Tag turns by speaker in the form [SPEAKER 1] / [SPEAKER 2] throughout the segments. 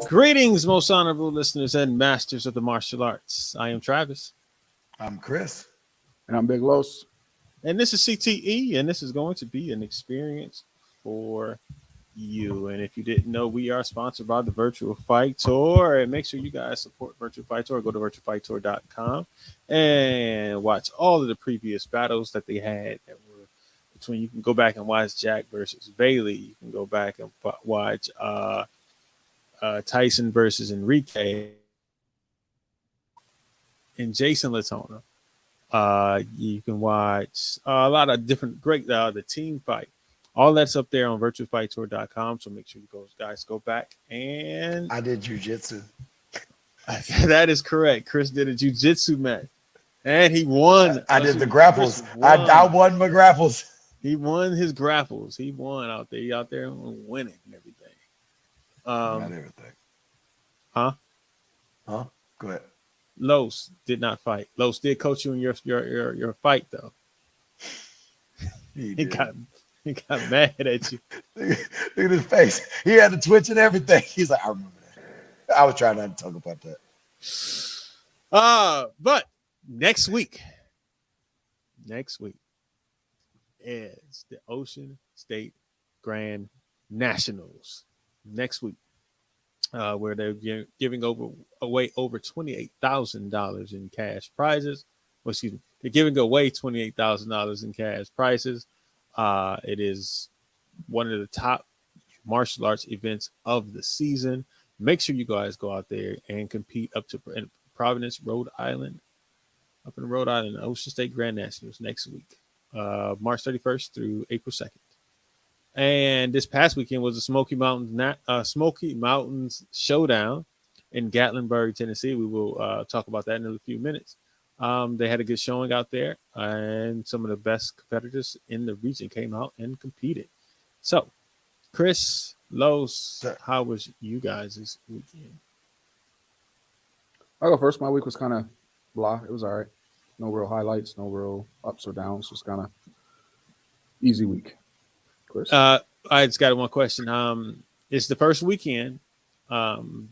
[SPEAKER 1] Greetings, most honorable listeners and masters of the martial arts. I am Travis.
[SPEAKER 2] I'm Chris.
[SPEAKER 3] And I'm Big Los.
[SPEAKER 1] And this is CTE, and this is going to be an experience for you. And if you didn't know, we are sponsored by the Virtual Fight Tour. And make sure you guys support Virtual Fight Tour. Go to virtualfighttour.com and watch all of the previous battles that they had that were between. You can go back and watch Jack versus Bailey. You can go back and watch Tyson versus Enrique and Jason Latona. You can watch a lot of different great the team fight. All that's up there on virtualfighttour.com. So make sure you guys go back and
[SPEAKER 2] I did jujitsu.
[SPEAKER 1] That is correct. Chris did a jiu-jitsu match. And he won.
[SPEAKER 2] I did the grapples. I won my grapples.
[SPEAKER 1] He won his grapples. He won out there. He out there winning and everything.
[SPEAKER 2] Not everything.
[SPEAKER 1] Huh?
[SPEAKER 2] Go ahead.
[SPEAKER 1] Los did not fight. Los did coach you in your fight though. He got mad at you.
[SPEAKER 2] Look at his face. He had the twitch and everything. He's like, I remember that. I was trying not to talk about that.
[SPEAKER 1] But next week is the Ocean State Grand Nationals. Next week, where they're giving away over $28,000 in cash prizes. Well, excuse me, they're giving away $28,000 in cash prizes. It is one of the top martial arts events of the season. Make sure you guys go out there and compete up to Providence, Rhode Island, up in Rhode Island, Ocean State Grand Nationals next week, March 31st through April 2nd. And this past weekend was the Smoky Mountains Showdown in Gatlinburg, Tennessee. We will talk about that in a few minutes. They had a good showing out there, and some of the best competitors in the region came out and competed. So, Chris, Los, how was you guys this weekend?
[SPEAKER 3] I'll go first. My week was kind of blah. It was all right. No real highlights, no real ups or downs. Just kind of easy week.
[SPEAKER 1] I just got one question. It's the first weekend, round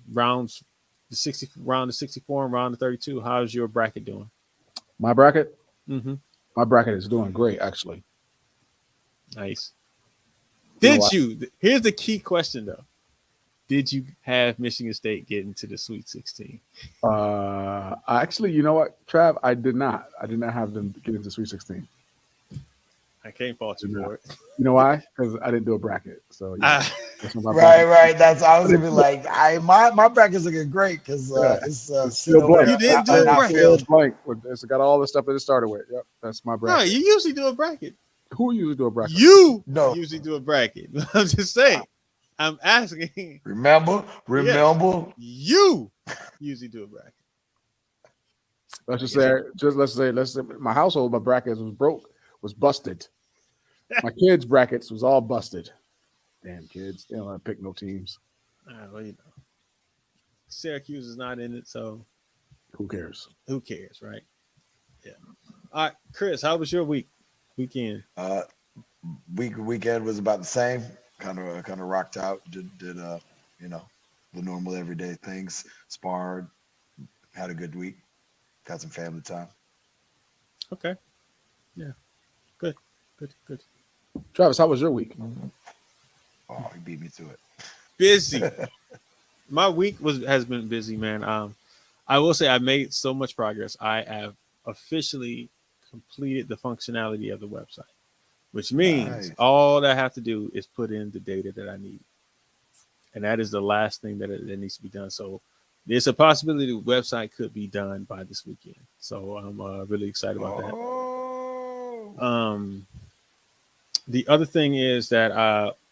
[SPEAKER 1] of 64 and round of 32. How's your bracket doing?
[SPEAKER 3] My bracket?
[SPEAKER 1] Mm-hmm.
[SPEAKER 3] My bracket is doing great, actually.
[SPEAKER 1] Nice. Here's the key question, though. Did you have Michigan State get into the Sweet 16?
[SPEAKER 3] Actually, you know what, Trav? I did not. I did not have them get into Sweet 16.
[SPEAKER 1] I can't fault you for it.
[SPEAKER 3] You know why? Because I didn't do a bracket. So yeah,
[SPEAKER 2] right. That's I was gonna be like, my bracket's looking great because it's
[SPEAKER 3] still blank.
[SPEAKER 1] You didn't do a bracket.
[SPEAKER 3] Blank. It's got all the stuff that it started with. Yep, that's my bracket.
[SPEAKER 1] No, you usually do a bracket.
[SPEAKER 3] Who usually do a bracket?
[SPEAKER 1] You usually do a bracket. I'm just saying. I'm asking.
[SPEAKER 2] Remember.
[SPEAKER 1] You usually do a bracket.
[SPEAKER 3] Let's say my household, my brackets was busted. My kids' brackets was all busted. Damn kids. They don't want to pick no teams.
[SPEAKER 1] Well, you know. Syracuse is not in it, so
[SPEAKER 3] who cares?
[SPEAKER 1] Who cares, right? Yeah. All right, Chris, how was your weekend?
[SPEAKER 2] Weekend was about the same. Kind of rocked out. Did the normal everyday things. Sparred. Had a good week. Got some family time.
[SPEAKER 1] Okay. Yeah. Good.
[SPEAKER 3] Travis, how was your week?
[SPEAKER 2] Oh, you beat me to it.
[SPEAKER 1] Busy. My week has been busy, man. I will say I made so much progress. I have officially completed the functionality of the website, which means all that I have to do is put in the data that I need. And that is the last thing that needs to be done. So there's a possibility the website could be done by this weekend. So I'm really excited about that. The other thing is that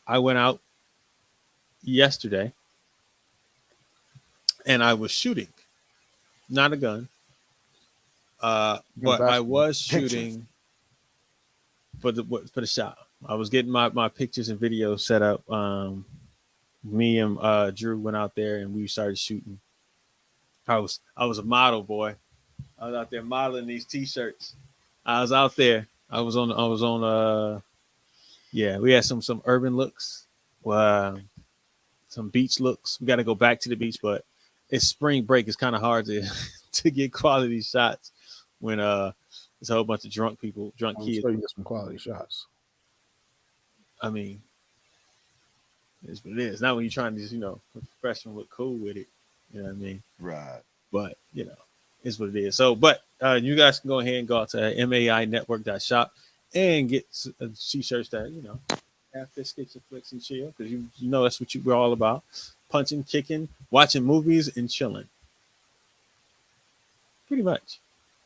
[SPEAKER 1] I went out yesterday and I was shooting, not a gun,
[SPEAKER 3] Good
[SPEAKER 1] but I
[SPEAKER 3] basketball.
[SPEAKER 1] was
[SPEAKER 2] Pictures.
[SPEAKER 1] shooting for the shop. I was getting my pictures and videos set up. Me and Drew went out there and we started shooting. I was a model boy. I was out there modeling these t-shirts. I was out there. I was on yeah, we had some urban looks. Some beach looks. We got to go back to the beach, but it's spring break. It's kind of hard to to get quality shots when it's a whole bunch of drunk people, drunk
[SPEAKER 3] I'm
[SPEAKER 1] kids.
[SPEAKER 3] sure you get some quality shots.
[SPEAKER 1] I mean, it's what it is. Not when you're trying to just professional look cool with it. You know what I mean?
[SPEAKER 2] Right.
[SPEAKER 1] But it's what it is. So, but you guys can go ahead and go out to mainetwork.shop and get t-shirts that have biscuits and flicks and chill because you know that's what we're all about: punching, kicking, watching movies, and chilling. Pretty much.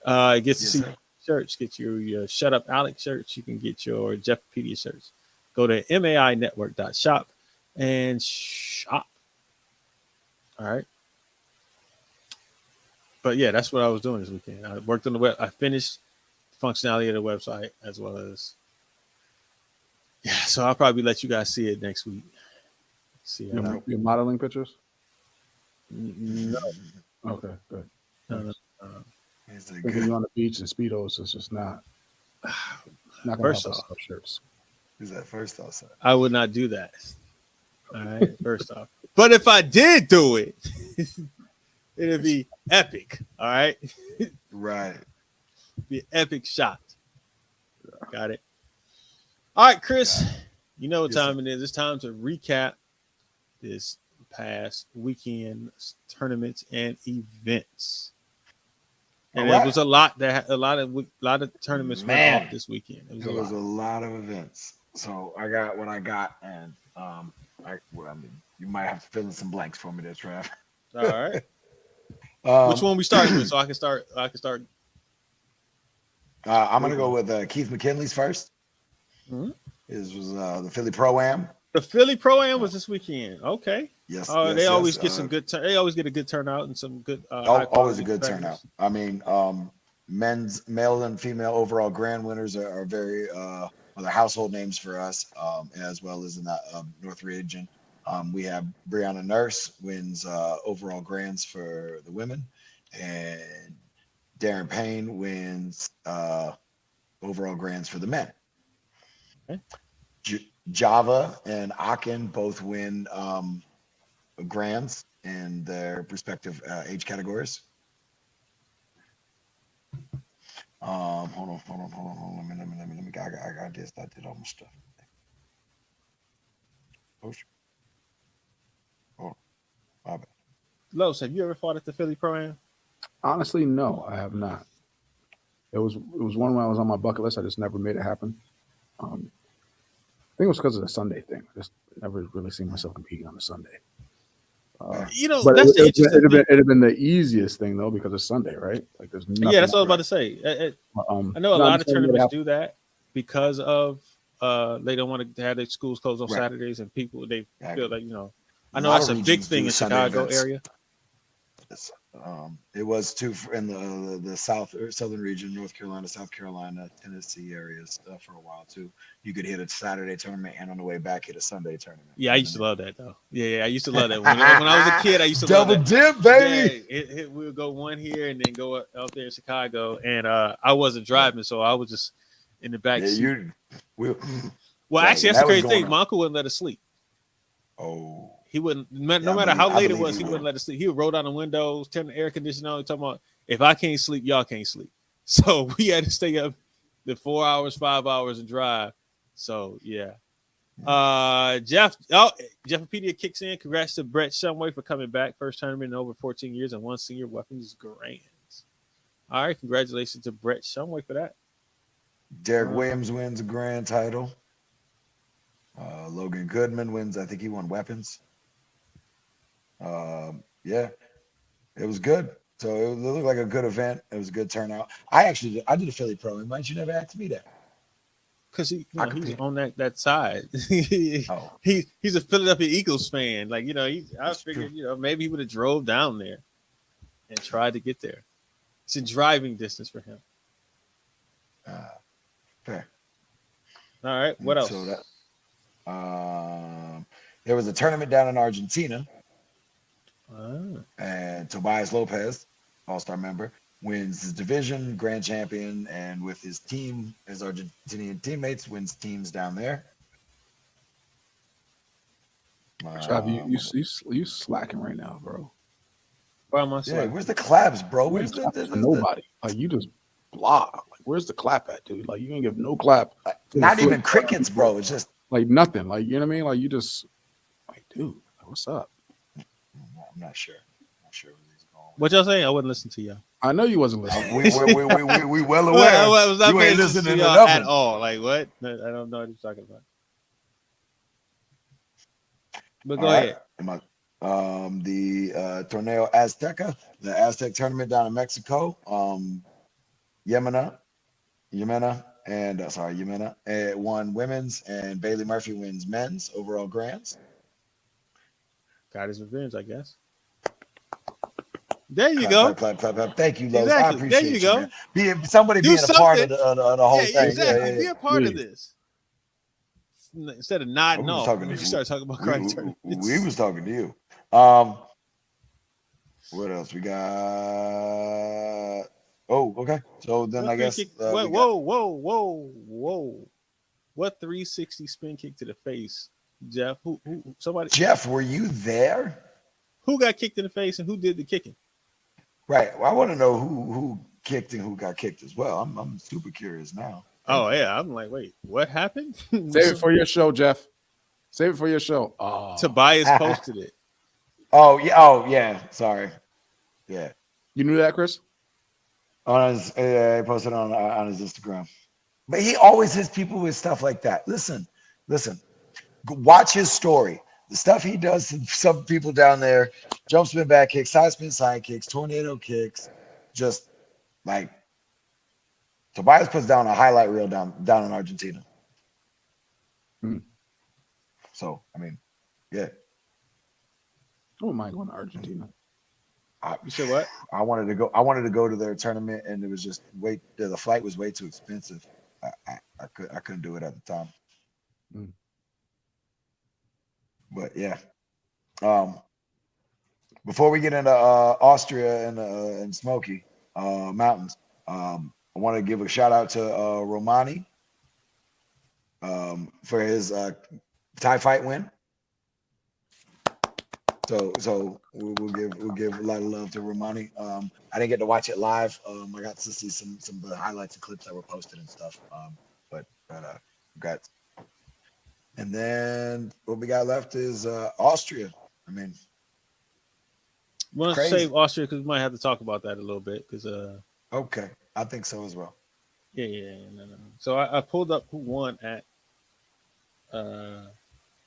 [SPEAKER 1] Get to
[SPEAKER 2] Yes,
[SPEAKER 1] see
[SPEAKER 2] sir.
[SPEAKER 1] shirts. Get your Shut Up Alex shirts. You can get your Jeffpedia shirts. Go to mainetwork.shop and shop. All right. But yeah, that's what I was doing this weekend. I worked on the web. I finished the functionality of the website as well as So I'll probably let you guys see it next week. See how that.
[SPEAKER 3] You're modeling pictures?
[SPEAKER 1] No,
[SPEAKER 3] Okay, good.
[SPEAKER 1] no,
[SPEAKER 3] Thanks.
[SPEAKER 1] no.
[SPEAKER 2] He's a
[SPEAKER 3] Thinking
[SPEAKER 2] good.
[SPEAKER 3] you're on the beach in Speedos is just not gonna
[SPEAKER 1] First
[SPEAKER 3] help us
[SPEAKER 1] off,
[SPEAKER 3] sell shirts.
[SPEAKER 2] He's at first also.
[SPEAKER 1] I would not do that. All right, first off. But if I did do it, it'd be epic. All right,
[SPEAKER 2] Right.
[SPEAKER 1] be an epic shot. Got it. All right, Chris.
[SPEAKER 2] Got it.
[SPEAKER 1] You know what
[SPEAKER 2] Yes,
[SPEAKER 1] time
[SPEAKER 2] sir.
[SPEAKER 1] it is. It's time to recap this past weekend tournaments and events.
[SPEAKER 2] All
[SPEAKER 1] And it
[SPEAKER 2] right.
[SPEAKER 1] was a lot of tournaments went off
[SPEAKER 2] Man,
[SPEAKER 1] this weekend. It was
[SPEAKER 2] it
[SPEAKER 1] a
[SPEAKER 2] was
[SPEAKER 1] lot.
[SPEAKER 2] a lot of events. So I got what I got, and I mean, you might have to fill in some blanks for me there, Trav.
[SPEAKER 1] All right. Which
[SPEAKER 2] um,
[SPEAKER 1] one we starting with? So I can start. I can start.
[SPEAKER 2] I'm gonna
[SPEAKER 1] Moving
[SPEAKER 2] go
[SPEAKER 1] on.
[SPEAKER 2] with Keith McKinley's first.
[SPEAKER 1] Mhm.
[SPEAKER 2] His was the Philly Pro Am.
[SPEAKER 1] The Philly Pro Am
[SPEAKER 2] Uh,
[SPEAKER 1] was this weekend. Okay.
[SPEAKER 2] yes,
[SPEAKER 1] They
[SPEAKER 2] yes,
[SPEAKER 1] always
[SPEAKER 2] yes.
[SPEAKER 1] get some good. They always get a good turnout and some good high
[SPEAKER 2] Always a
[SPEAKER 1] quality
[SPEAKER 2] good turnout.
[SPEAKER 1] competitors.
[SPEAKER 2] I mean, male and female overall grand winners are very they're household names for us, as well as in the North region. We have Brianna Nurse wins overall grands for the women, and Darren Payne wins overall grands for the men.
[SPEAKER 1] Okay.
[SPEAKER 2] Java and Akin both win grands in their respective age categories. Hold on. Let me. I got this. I did all my stuff. Oh, hold on. My bad.
[SPEAKER 1] Los, have you ever fought at the Philly Pro Am?
[SPEAKER 3] Honestly, no, I have not. It was one when I was on my bucket list. I just never made it happen. I think it was because of the Sunday thing. I just never really seen myself competing on a Sunday. Uh,
[SPEAKER 2] Fair.
[SPEAKER 3] but
[SPEAKER 1] That's the interesting thing.
[SPEAKER 3] it'd have been the easiest thing though because it's Sunday, right? Like there's
[SPEAKER 1] Yeah,
[SPEAKER 3] nothing.
[SPEAKER 1] that's what I was about
[SPEAKER 2] Right.
[SPEAKER 1] to say. I know a
[SPEAKER 3] No, I'm
[SPEAKER 1] lot of
[SPEAKER 3] just saying made it
[SPEAKER 1] tournaments
[SPEAKER 3] happen.
[SPEAKER 1] do that because of they don't want to have their schools closed on
[SPEAKER 2] Right.
[SPEAKER 1] Saturdays and people they feel
[SPEAKER 2] Exactly.
[SPEAKER 1] like
[SPEAKER 2] A
[SPEAKER 1] I know
[SPEAKER 2] lot
[SPEAKER 1] that's
[SPEAKER 2] of
[SPEAKER 1] a big
[SPEAKER 2] regions
[SPEAKER 1] thing
[SPEAKER 2] do
[SPEAKER 1] in
[SPEAKER 2] Sunday
[SPEAKER 1] Chicago
[SPEAKER 2] events.
[SPEAKER 1] area.
[SPEAKER 2] Yes. It was too in the south or southern region, North Carolina, South Carolina, Tennessee areas for a while too. You could hit a Saturday tournament and on the way back hit a Sunday tournament.
[SPEAKER 1] Yeah, I
[SPEAKER 2] You know
[SPEAKER 1] used to
[SPEAKER 2] what
[SPEAKER 1] love that though. Yeah, I used to love that when I was a
[SPEAKER 2] I
[SPEAKER 1] kid. I
[SPEAKER 2] mean?
[SPEAKER 1] used to love
[SPEAKER 2] Double
[SPEAKER 1] that.
[SPEAKER 2] dip,
[SPEAKER 1] Yeah,
[SPEAKER 2] baby.
[SPEAKER 1] we would go one here and then go out there in Chicago, and I wasn't
[SPEAKER 2] Yeah,
[SPEAKER 1] driving, so I was just in the back
[SPEAKER 2] yeah.
[SPEAKER 1] seat.
[SPEAKER 2] We,
[SPEAKER 1] Well,
[SPEAKER 2] right
[SPEAKER 1] actually,
[SPEAKER 2] when
[SPEAKER 1] that's the
[SPEAKER 2] that was
[SPEAKER 1] crazy
[SPEAKER 2] going
[SPEAKER 1] thing.
[SPEAKER 2] on.
[SPEAKER 1] My uncle wouldn't let us sleep.
[SPEAKER 2] Oh,
[SPEAKER 1] He wouldn't,
[SPEAKER 2] yeah,
[SPEAKER 1] no matter how
[SPEAKER 2] I
[SPEAKER 1] late it
[SPEAKER 2] believe
[SPEAKER 1] was,
[SPEAKER 2] he
[SPEAKER 1] he
[SPEAKER 2] would.
[SPEAKER 1] wouldn't let us sleep. He would roll down the windows, turn the air conditioner on, talking about if I can't sleep, y'all can't sleep. So we had to stay up the 4 hours, 5 hours and drive. So yeah. Jeffopedia kicks in. Congrats to Brett Shumway for coming back. First tournament in over 14 years and one senior weapons grands. All right, congratulations to Brett Shumway for that.
[SPEAKER 2] Derek
[SPEAKER 1] Uh,
[SPEAKER 2] Williams wins a grand title. Logan Goodman wins. I think he won weapons. Yeah, it was good. So it looked like a good event. It was a good turnout. I did a Philly Pro. Might you never asked me that?
[SPEAKER 1] because
[SPEAKER 2] I
[SPEAKER 1] he's
[SPEAKER 2] compete.
[SPEAKER 1] on that side.
[SPEAKER 2] Oh,
[SPEAKER 1] He's a Philadelphia Eagles fan. Like I
[SPEAKER 2] that's true.
[SPEAKER 1] figured maybe he would have drove down there and tried to get there. It's a driving distance for him.
[SPEAKER 2] Uh, Fair.
[SPEAKER 1] All right, what
[SPEAKER 2] So
[SPEAKER 1] else?
[SPEAKER 2] that there was a tournament down in Argentina,
[SPEAKER 1] Ah,
[SPEAKER 2] and Tobias Lopez, All-Star member, wins his division, grand champion, and with his team, his Argentinian teammates, wins teams down there.
[SPEAKER 3] Trav,
[SPEAKER 2] What
[SPEAKER 3] you slacking right now, bro.
[SPEAKER 1] why am I
[SPEAKER 2] Yeah,
[SPEAKER 1] slacking?
[SPEAKER 2] where's the claps, bro?
[SPEAKER 3] You ain't
[SPEAKER 2] Where's
[SPEAKER 3] clapping for nobody. Like you just blah. Like where's the clap at, dude? Like you ain't give no clap for the
[SPEAKER 2] not
[SPEAKER 3] flip.
[SPEAKER 2] even crickets, bro? It's just
[SPEAKER 3] Like nothing. Like you know what I mean? Like you just like, dude, like, what's up?
[SPEAKER 2] I'm not sure. Not sure where he's going
[SPEAKER 1] What
[SPEAKER 2] with
[SPEAKER 1] y'all saying? I wasn't listening to y'all.
[SPEAKER 3] I know you wasn't
[SPEAKER 2] it.
[SPEAKER 3] listening.
[SPEAKER 2] We well
[SPEAKER 1] Well,
[SPEAKER 2] aware
[SPEAKER 1] I was not
[SPEAKER 2] you
[SPEAKER 1] paying
[SPEAKER 2] ain't
[SPEAKER 1] attention to
[SPEAKER 2] listening to
[SPEAKER 1] y'all at
[SPEAKER 2] nothing.
[SPEAKER 1] all. Like what? No, I don't know what you're talking about. But
[SPEAKER 2] All
[SPEAKER 1] go
[SPEAKER 2] right.
[SPEAKER 1] ahead.
[SPEAKER 2] The Torneo Azteca, the Aztec tournament down in Mexico. Yemena, Yemena won women's, and Bailey Murphy wins men's overall grands.
[SPEAKER 1] Got his revenge, I guess. There you
[SPEAKER 2] Clap,
[SPEAKER 1] go.
[SPEAKER 2] clap, clap, clap, clap. Thank you, Los. I
[SPEAKER 1] Exactly. There you
[SPEAKER 2] appreciate you, man.
[SPEAKER 1] go.
[SPEAKER 2] Somebody
[SPEAKER 1] Do
[SPEAKER 2] being a part of
[SPEAKER 1] something.
[SPEAKER 2] the whole
[SPEAKER 1] Yeah,
[SPEAKER 2] thing. Yeah,
[SPEAKER 1] exactly.
[SPEAKER 2] yeah,
[SPEAKER 1] Be
[SPEAKER 2] yeah.
[SPEAKER 1] a part of
[SPEAKER 3] Please.
[SPEAKER 1] this. Instead of nodding
[SPEAKER 2] We was
[SPEAKER 1] off,
[SPEAKER 2] talking
[SPEAKER 1] we
[SPEAKER 2] to
[SPEAKER 1] start talking about
[SPEAKER 2] we,
[SPEAKER 1] karate
[SPEAKER 2] we
[SPEAKER 1] tournaments.
[SPEAKER 2] was talking to you. Um, what else we got? Oh, okay. So then
[SPEAKER 1] What
[SPEAKER 2] I
[SPEAKER 1] free
[SPEAKER 2] guess
[SPEAKER 1] kick? What?
[SPEAKER 2] we got
[SPEAKER 1] Whoa! What 360 spin kick to the face, Jeff? Somebody?
[SPEAKER 2] Jeff. Were you there?
[SPEAKER 1] Who got kicked in the face and who did the kicking?
[SPEAKER 2] Right. Well, I want to know who kicked and who got kicked as well. I'm super curious now. Thank
[SPEAKER 1] Oh
[SPEAKER 2] you.
[SPEAKER 1] yeah, I'm like, wait, what happened?
[SPEAKER 3] Save it for your show, Jeff. Save it for your show. Oh,
[SPEAKER 1] Tobias posted it.
[SPEAKER 2] Oh yeah. Oh yeah. Sorry. Yeah.
[SPEAKER 3] you knew that, Chris?
[SPEAKER 2] On his, he posted on his Instagram. But he always hits people with stuff like that. Listen. Watch his story. The stuff he does to some people down there: jump spin, back kicks, side spin, side kicks, tornado kicks. Just like Tobias puts down a highlight reel down in Argentina.
[SPEAKER 3] Hmm.
[SPEAKER 2] So I mean, yeah.
[SPEAKER 3] I wouldn't mind going to Argentina.
[SPEAKER 2] I,
[SPEAKER 1] You said what?
[SPEAKER 2] I wanted to go. I wanted to go to their tournament, and it was just the flight was way too expensive. I couldn't do it at the time.
[SPEAKER 3] Mm.
[SPEAKER 2] But yeah. Before we get into Austria and Smoky Mountains, I want to give a shout out to Romani for his Thai fight win. So we'll give a lot of love to Romani. I didn't get to watch it live. I got to see some of the highlights and clips that were posted and stuff. But congrats. And then what we got left is Austria. I mean,
[SPEAKER 1] Want to
[SPEAKER 2] crazy.
[SPEAKER 1] save Austria because we might have to talk about that a little bit because
[SPEAKER 2] Okay, I think so as well.
[SPEAKER 1] yeah, no. So I pulled up who won at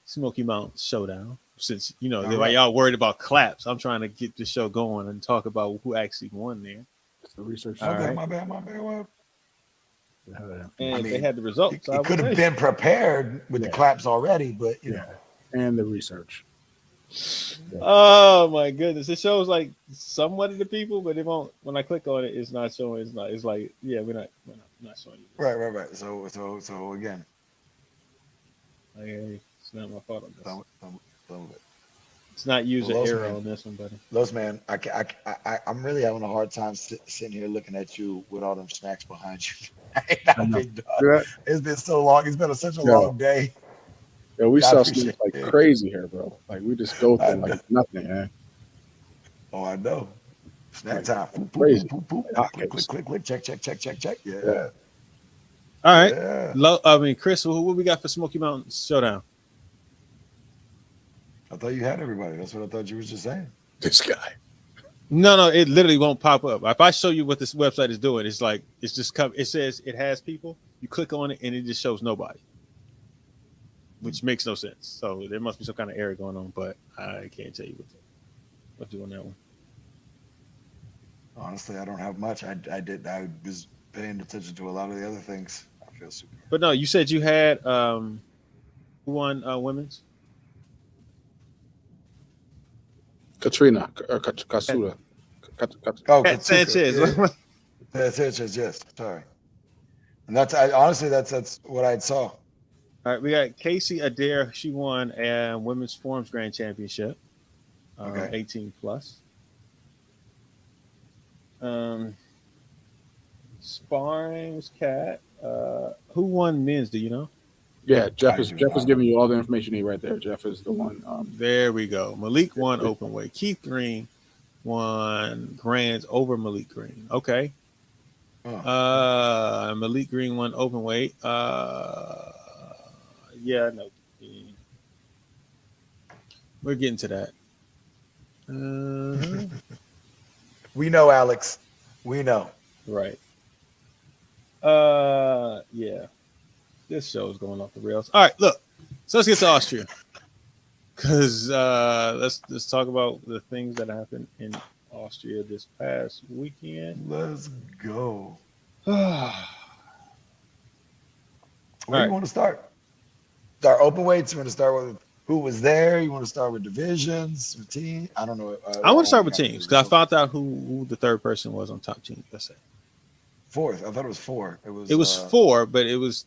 [SPEAKER 1] Smoky Mountain Showdown. Since
[SPEAKER 2] All
[SPEAKER 1] while
[SPEAKER 2] right.
[SPEAKER 1] y'all worried about claps, I'm trying to get the show going and talk about who actually won there.
[SPEAKER 3] It's the research.
[SPEAKER 1] All
[SPEAKER 2] Okay,
[SPEAKER 1] right.
[SPEAKER 2] my bad. Well,
[SPEAKER 1] And
[SPEAKER 2] I
[SPEAKER 1] they
[SPEAKER 2] mean,
[SPEAKER 1] had the results. I
[SPEAKER 2] he
[SPEAKER 1] will
[SPEAKER 2] could
[SPEAKER 1] tell
[SPEAKER 2] have
[SPEAKER 1] you.
[SPEAKER 2] been prepared with the
[SPEAKER 3] Yeah.
[SPEAKER 2] claps already, but you know.
[SPEAKER 3] And the research.
[SPEAKER 1] Oh my goodness! It shows like somewhat of the people, but it won't. When I click on it, it's not showing. It's not. It's like we're not showing you. This.
[SPEAKER 2] Right. So again,
[SPEAKER 1] Like, hey, it's not my fault on this.
[SPEAKER 2] some of it.
[SPEAKER 1] It's not user
[SPEAKER 2] Los
[SPEAKER 1] error
[SPEAKER 2] man,
[SPEAKER 1] on this one, buddy.
[SPEAKER 2] Los man, I'm really having a hard time sitting here looking at you with all them snacks behind you.
[SPEAKER 3] I know.
[SPEAKER 2] Big dog.
[SPEAKER 3] Yeah.
[SPEAKER 2] It's been so long. It's been such a
[SPEAKER 3] Yo.
[SPEAKER 2] long day.
[SPEAKER 3] Yo, we
[SPEAKER 2] I
[SPEAKER 3] sell
[SPEAKER 2] appreciate
[SPEAKER 3] snacks like
[SPEAKER 2] it.
[SPEAKER 3] crazy here, bro. Like we just go
[SPEAKER 2] I
[SPEAKER 3] through like
[SPEAKER 2] know.
[SPEAKER 3] nothing, man.
[SPEAKER 2] Oh, I know. Snack
[SPEAKER 3] Like
[SPEAKER 2] time. Poop, poop,
[SPEAKER 3] crazy.
[SPEAKER 2] poop, poop,
[SPEAKER 3] Like
[SPEAKER 2] poop.
[SPEAKER 3] hotcakes.
[SPEAKER 2] Click. Check.
[SPEAKER 3] Yeah.
[SPEAKER 2] Yeah.
[SPEAKER 1] All right.
[SPEAKER 2] Yeah.
[SPEAKER 1] Chris, what we got for Smoky Mountain Showdown?
[SPEAKER 2] I thought you had everybody. That's what I thought you was just saying.
[SPEAKER 3] This guy.
[SPEAKER 1] No, it literally won't pop up. If I show you what this website is doing, it's like it's just come. It says it has people. You click on it and it just shows nobody, which makes no sense. So there must be some kind of error going on, but I can't tell you what to do on that one.
[SPEAKER 2] Honestly, I don't have much. I was paying attention to a lot of the other things. feel super.
[SPEAKER 1] But no, you said you had who won women's?
[SPEAKER 3] Katrina or
[SPEAKER 1] Kat,
[SPEAKER 3] Kasura.
[SPEAKER 2] Oh,
[SPEAKER 1] Kat
[SPEAKER 2] Katsuka.
[SPEAKER 1] Sanchez.
[SPEAKER 2] Yeah, that's it. Yes. Sorry. And honestly, that's what I saw.
[SPEAKER 1] All right, we got Casey Adair. She won a women's forms grand championship,
[SPEAKER 2] Okay.
[SPEAKER 1] 18 plus. Um, sparring was Cat. Who won men's? Do you know?
[SPEAKER 3] Yeah,
[SPEAKER 2] I do
[SPEAKER 3] Jeff is
[SPEAKER 2] not.
[SPEAKER 3] giving you all the information you need right there. Jeff is the one.
[SPEAKER 1] There we go. Malik won open weight. Keith Green won grands over Malik Green. Okay.
[SPEAKER 2] Oh,
[SPEAKER 1] Malik Green won open weight. Yeah, I know. We're getting to that.
[SPEAKER 2] we know, Alex. We know.
[SPEAKER 1] Right. Yeah. This show is going off the rails. All right, look. So let's get to Austria. Because let's talk about the things that happened in Austria this past weekend.
[SPEAKER 2] Let's go.
[SPEAKER 1] All
[SPEAKER 2] Where do you want to start? Start open weights. You want to start with who was there? You want to start with divisions, with team? I don't know.
[SPEAKER 1] I want to start with teams because I found out who the third person was on Top Team USA.
[SPEAKER 2] Fourth. I thought it was four.
[SPEAKER 1] It was four, but it was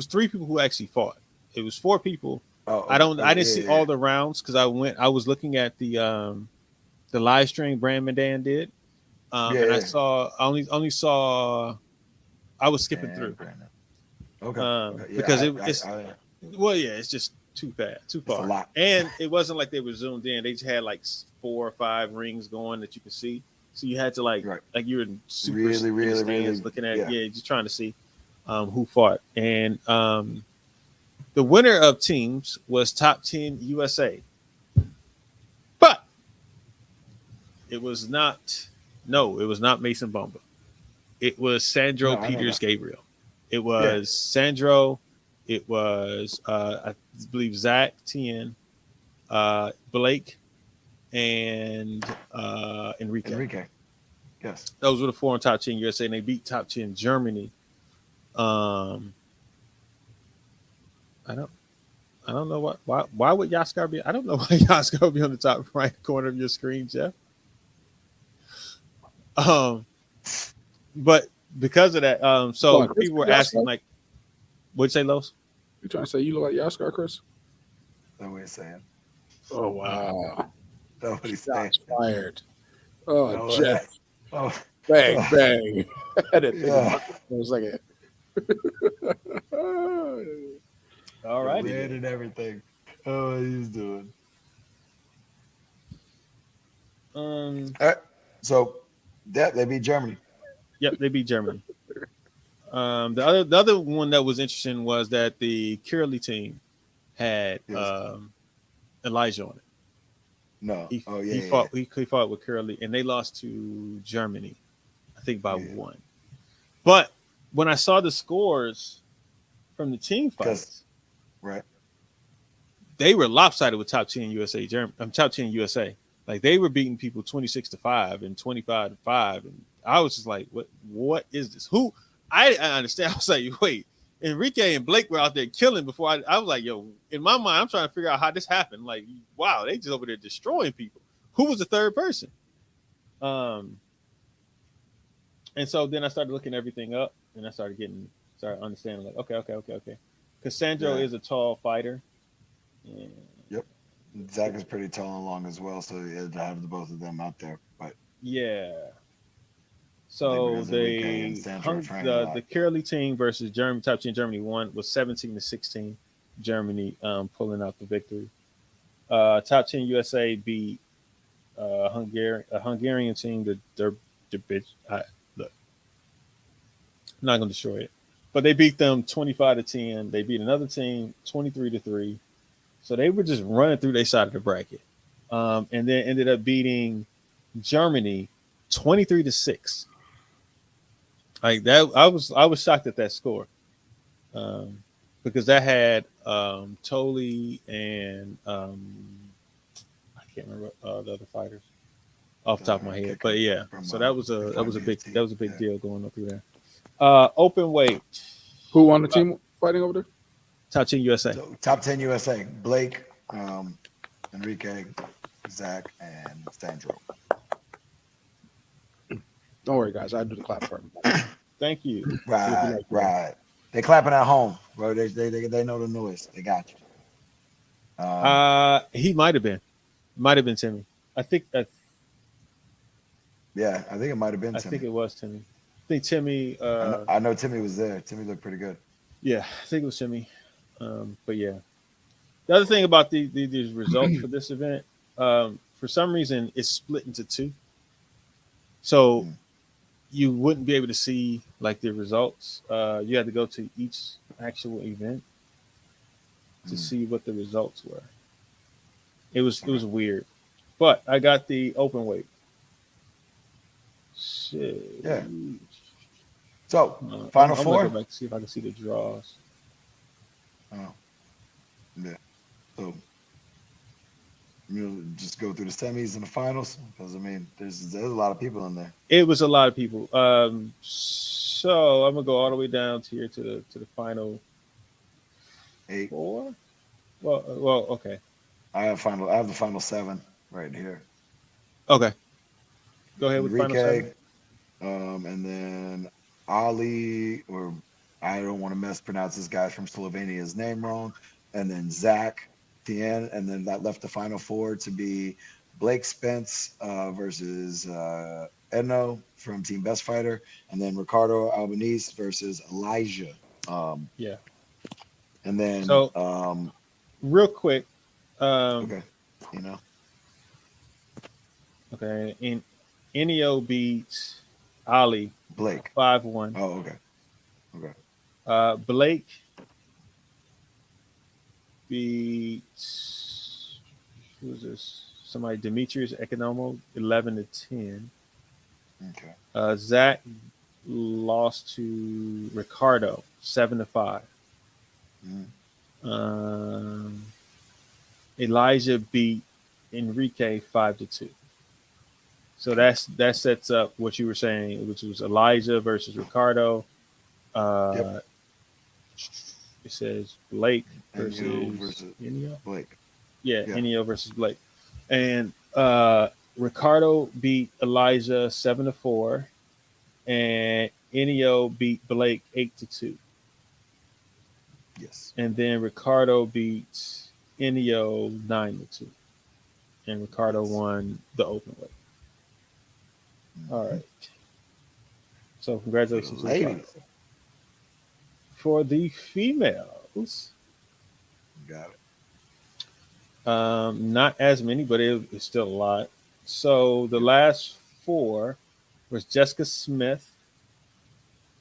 [SPEAKER 1] three people who actually fought. It was four people.
[SPEAKER 2] Oh,
[SPEAKER 1] I didn't see all the rounds because I was looking at the live stream Brandon Dan did. And I only saw I was skipping through.
[SPEAKER 2] Brandon. Okay.
[SPEAKER 1] Because it's just too fast, too far.
[SPEAKER 2] A lot.
[SPEAKER 1] And it wasn't like they were zoomed in. They just had like 4 or 5 rings going that you could see. So you had to like you were super really looking at just trying to see who fought. And the winner of teams was Top 10 USA. But it was not Mason Bumba. It was Sandro Peters Gabriel. It was Sandro. It was I believe Zach Tien, Blake, and Enrique.
[SPEAKER 2] Yes.
[SPEAKER 1] Those were the 4 on Top 10 USA, and they beat Top 10 Germany. I don't know why would Yaskar be? I don't know why Yaskar would be on the top right corner of your screen, Jeff. But because of that, so people were asking like, what'd you say, Los?
[SPEAKER 3] You trying to say you look like Yaskar, Chris?
[SPEAKER 2] That's what he's saying.
[SPEAKER 3] Oh wow.
[SPEAKER 2] That's what he's saying.
[SPEAKER 3] Fired. Oh, Jeff.
[SPEAKER 2] Oh.
[SPEAKER 3] Bang, bang. I didn't think
[SPEAKER 2] Yeah.
[SPEAKER 3] for a second.
[SPEAKER 1] All right.
[SPEAKER 2] Red and everything. Oh, what he's doing. All right. So they beat Germany.
[SPEAKER 1] Yep, they beat Germany. The other one that was interesting was that the Curly team had Elijah on it.
[SPEAKER 2] No.
[SPEAKER 1] He fought with Curly, and they lost to Germany, I think by 1. But when I saw the scores from the team fights,
[SPEAKER 2] right,
[SPEAKER 1] they were lopsided with Top 10 USA. Top 10 USA, like they were beating people 26-5 and 25-5, and I was just like, what is this? Who? I understand. I was like, wait, Enrique and Blake were out there killing before I was like, yo, in my mind, I'm trying to figure out how this happened. Like, wow, they just over there destroying people. Who was the third person? And so then I started looking everything up, and I started understanding, like, okay. Because Sandro is a tall fighter. And
[SPEAKER 2] yep. Zach is pretty tall and long as well, so you had to have the both of them out there. But
[SPEAKER 1] yeah. So the Curly team versus Top 10 Germany won was 17-16. Germany pulling out the victory. Top 10 USA beat a Hungarian team. Look, I'm not gonna destroy it, but they beat them 25-10. They beat another team 23-3. So they were just running through their side of the bracket, and then ended up beating Germany 23-6. Like that, I was shocked at that score, because that had Tolley and I can't remember the other fighters off the top of my head, but yeah. So that was a big deal going up through there. Open weight.
[SPEAKER 3] Who won the team fighting over there?
[SPEAKER 1] Top 10 USA.
[SPEAKER 2] So top 10 USA: Blake, Enrique, Zach, and Sandro.
[SPEAKER 3] Don't worry, guys. I do the clap part.
[SPEAKER 1] Thank you.
[SPEAKER 2] Right, right. They clapping at home, bro. They know the noise. They got you.
[SPEAKER 1] He might have been Timmy. I think
[SPEAKER 2] Yeah, I think it might have been
[SPEAKER 1] I
[SPEAKER 2] Timmy.
[SPEAKER 1] think it was Timmy. I think Timmy.
[SPEAKER 2] I know Timmy was there. Timmy looked pretty good.
[SPEAKER 1] Yeah, I think it was Timmy. But yeah, the other thing about these results for this event, for some reason, it's split into two. So
[SPEAKER 2] Mm.
[SPEAKER 1] you wouldn't be able to see like the results. You had to go to each actual event to see what the results were. It was weird, but I got the open weight. Shit.
[SPEAKER 2] Yeah. So final
[SPEAKER 1] I'm
[SPEAKER 2] four.
[SPEAKER 1] gonna go back to see if I can see the draws.
[SPEAKER 2] Oh, yeah. So you just go through the semis and the finals because I mean, there's a lot of people in there.
[SPEAKER 1] It was a lot of people. So I'm gonna go all the way down to here to the final
[SPEAKER 2] 8.
[SPEAKER 1] four. Well, okay,
[SPEAKER 2] I have the final 7 right here.
[SPEAKER 1] okay. Go ahead with the final
[SPEAKER 2] Enrique,
[SPEAKER 1] 7.
[SPEAKER 2] and then Ali, or I don't want to mispronounce this guy from Slovenia's name wrong, and then Zach Tien, and then that left the final 4 to be Blake Spence versus Edno from Team Best Fighter, and then Ricardo Albanese versus Elijah.
[SPEAKER 1] Yeah.
[SPEAKER 2] And then
[SPEAKER 1] So real quick,
[SPEAKER 2] okay, you know,
[SPEAKER 1] okay, in Enio beats Ali
[SPEAKER 2] Blake.
[SPEAKER 1] 5-1.
[SPEAKER 2] Oh, okay.
[SPEAKER 1] Blake beats who was this? Somebody Demetrius Economo 11-10.
[SPEAKER 2] Okay.
[SPEAKER 1] Zach lost to Ricardo 7-5.
[SPEAKER 2] Mm.
[SPEAKER 1] Elijah beat Enrique 5-2. So that sets up what you were saying, which was Elijah versus Ricardo.
[SPEAKER 2] Yep.
[SPEAKER 1] It says Blake versus
[SPEAKER 2] Enio Blake.
[SPEAKER 1] Yeah, Enio versus Blake. And Ricardo beat Elijah 7-4, and Enio beat Blake 8-2.
[SPEAKER 2] Yes.
[SPEAKER 1] And then Ricardo beats Enio 9-2. And Ricardo won the open weight.
[SPEAKER 2] Mm-hmm.
[SPEAKER 1] All right. So congratulations to the
[SPEAKER 2] ladies.
[SPEAKER 1] For the females.
[SPEAKER 2] Got it.
[SPEAKER 1] Not as many, but it's still a lot. So the last 4 was Jessica Smith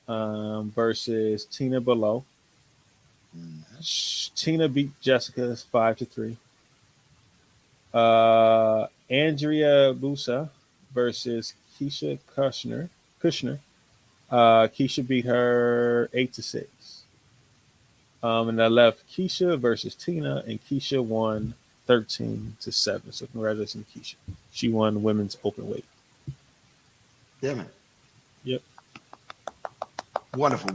[SPEAKER 1] versus Tina Below.
[SPEAKER 2] Mm-hmm.
[SPEAKER 1] Tina beat Jessica 5-3. Andrea Busa versus Keisha Kushner. Keisha beat her 8-6. And I left Keisha versus Tina, and Keisha won 13-7. So congratulations, Keisha. She won women's open weight.
[SPEAKER 2] Yeah, man.
[SPEAKER 1] Yep.
[SPEAKER 2] Wonderful.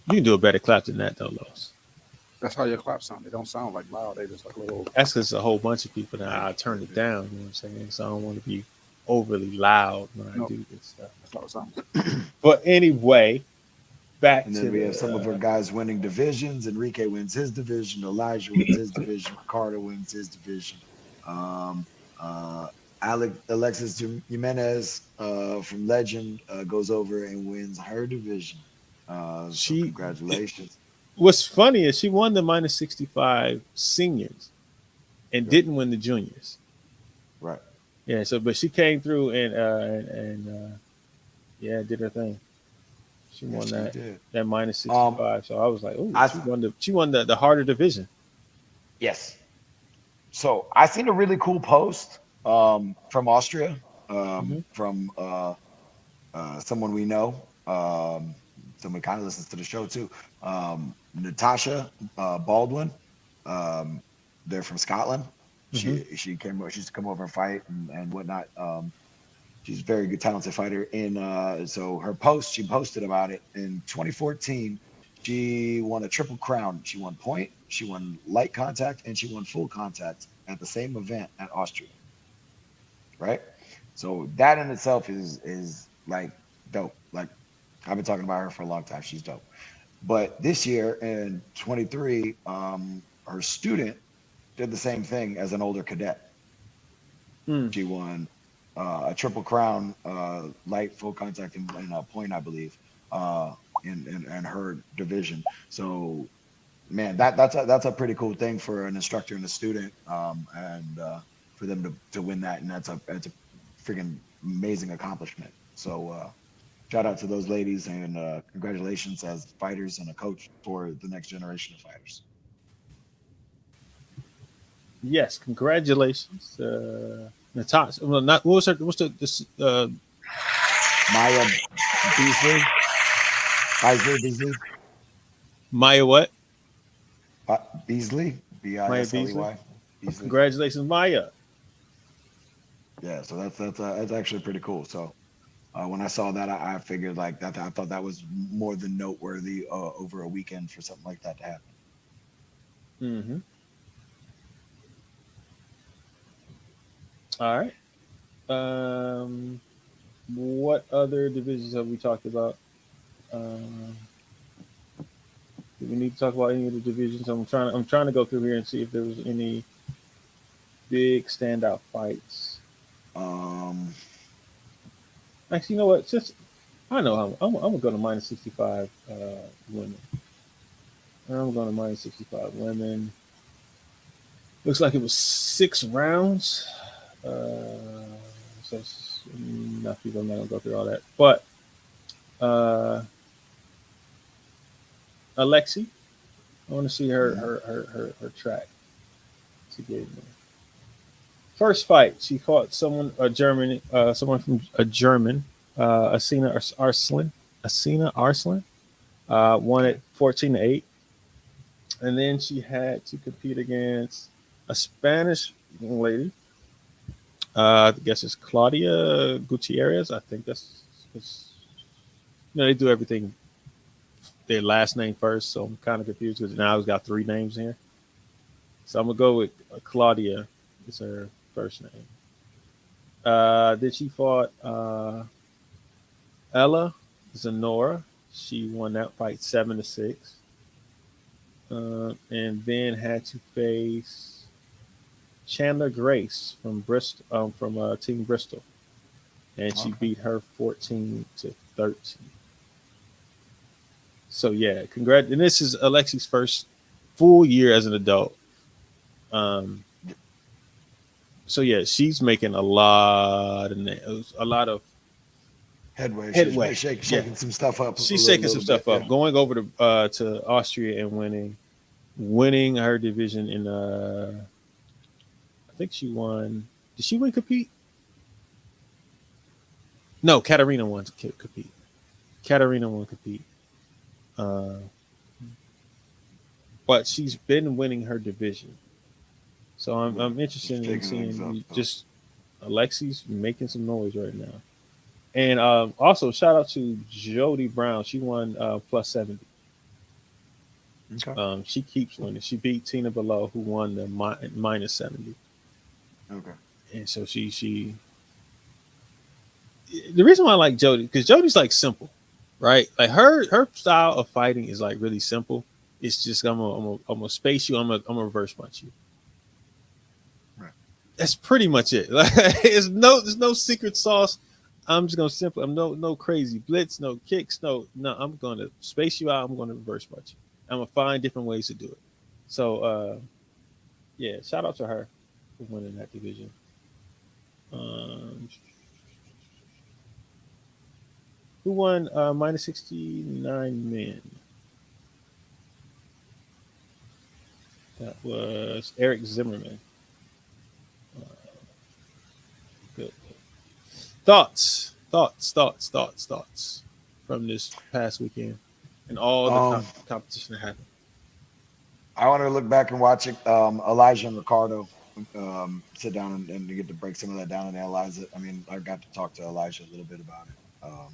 [SPEAKER 1] You can do a better clap than that, though, Los.
[SPEAKER 3] That's how your claps sound. They don't sound like loud. They just like little.
[SPEAKER 1] That's because a whole bunch of people now. I turned it down. You know what I'm saying? So I don't want to be overly loud when I do this stuff.
[SPEAKER 3] That's how it sounds.
[SPEAKER 1] But anyway, back
[SPEAKER 2] and
[SPEAKER 1] to
[SPEAKER 2] then we have some of our guys winning divisions. Enrique wins his division. Elijah wins his division. Ricardo wins his division. Alexis Jimenez from Legend goes over and wins her division. So congratulations.
[SPEAKER 1] What's funny is she won the -65 seniors and didn't win the juniors.
[SPEAKER 2] Right.
[SPEAKER 1] Yeah. So, but she came through and did her thing. She won that -65. So I was like, oh, she won the harder division.
[SPEAKER 2] Yes. So I seen a really cool post from Austria, from someone we know. Someone kind of listens to the show too. Natasha Baldwin. They're from Scotland. She used to come over and fight and whatnot. She's a very good, talented fighter. And so her post, she posted about it in 2014. She won a triple crown. She won point, she won light contact, and she won full contact at the same event at Austria. Right. So that in itself is like dope. Like I've been talking about her for a long time. She's dope. But this year in 23, her student did the same thing as an older cadet.
[SPEAKER 1] Mm.
[SPEAKER 2] She won a triple crown, light, full contact, and a point, I believe, uh, in her division. So, man, that's a pretty cool thing for an instructor and a student, and for them to win that, and that's a freaking amazing accomplishment. So, shout out to those ladies, and congratulations as fighters and a coach for the next generation of fighters.
[SPEAKER 1] Yes, congratulations, Natasha. Well, not what was her? What's the this?
[SPEAKER 2] Maya Beasley, Beasley,
[SPEAKER 1] Maya what?
[SPEAKER 2] Beasley,
[SPEAKER 1] Maya Beasley.
[SPEAKER 2] Bisley, Beasley.
[SPEAKER 1] Congratulations, Maya.
[SPEAKER 2] Yeah, so that's actually pretty cool. So when I saw that, I figured like that. I thought that was more than noteworthy over a weekend for something like that to happen.
[SPEAKER 1] Mm-hmm. All right. What other divisions have we talked about? Um, do we need to talk about any of the divisions? I'm trying to go through here and see if there was any big standout fights.
[SPEAKER 2] Um,
[SPEAKER 1] Actually, you know what? Just I know I'm gonna go to minus 65 women. I'm going to minus 65 women. Looks like it was 6 rounds. So not people. I'm not gonna go through all that, but uh, Alexi, I want to see her track. She gave me first fight. She fought someone from a German, Asina Arslan. Asina Arslan won
[SPEAKER 2] okay,
[SPEAKER 1] it 14-8, and then she had to compete against a Spanish lady. I guess it's Claudia Gutierrez. I think that's they do everything their last name first, so I'm kind of confused because now it's got 3 names here. So I'm gonna go with Claudia. Is her first name. Then she fought Ella Zanora. She won that fight 7-6, and then had to face Chandler Grace from Bristol, from Team Bristol, and she
[SPEAKER 2] okay.
[SPEAKER 1] beat her 14-13. So yeah, congrats! And this is Alexi's first full year as an adult. Um, so yeah, she's making a lot of
[SPEAKER 2] Headway. She's
[SPEAKER 1] headway. Yeah,
[SPEAKER 2] shaking some stuff up a
[SPEAKER 1] she's shaking some
[SPEAKER 2] little bit.
[SPEAKER 1] stuff up,
[SPEAKER 2] Yeah.
[SPEAKER 1] going over to Austria and winning her division in I think she won. Did she win compete? No, Katarina won to compete. Katarina won compete. Uh, but she's been winning her division. So I'm
[SPEAKER 2] She's
[SPEAKER 1] interested in
[SPEAKER 2] taking things up.
[SPEAKER 1] seeing just Alexi's making some noise right now. And also shout out to Jody Brown. She won plus 70.
[SPEAKER 2] Okay.
[SPEAKER 1] She keeps winning. She beat Tina Below, who won the minus 70.
[SPEAKER 2] Okay.
[SPEAKER 1] And so she the reason why I like Jody, because Jody's like simple, right? Like her style of fighting is like really simple. It's just I'm gonna space you. I'm gonna reverse punch you.
[SPEAKER 2] Right.
[SPEAKER 1] That's pretty much it. Like there's no secret sauce. I'm just gonna simply I'm no crazy blitz, no kicks, no. I'm gonna space you out. I'm gonna reverse punch you. I'm gonna find different ways to do it. So yeah, shout out to her for winning that division. Um, who won minus 69 men? That was Eric Zimmerman. Uh, good. Thoughts from this past weekend and all the
[SPEAKER 2] Um,
[SPEAKER 1] competition that happened.
[SPEAKER 2] I want to look back and watch it. Elijah and Ricardo sit down and get to break some of that down and analyze it. I mean, I got to talk to Elijah a little bit about it.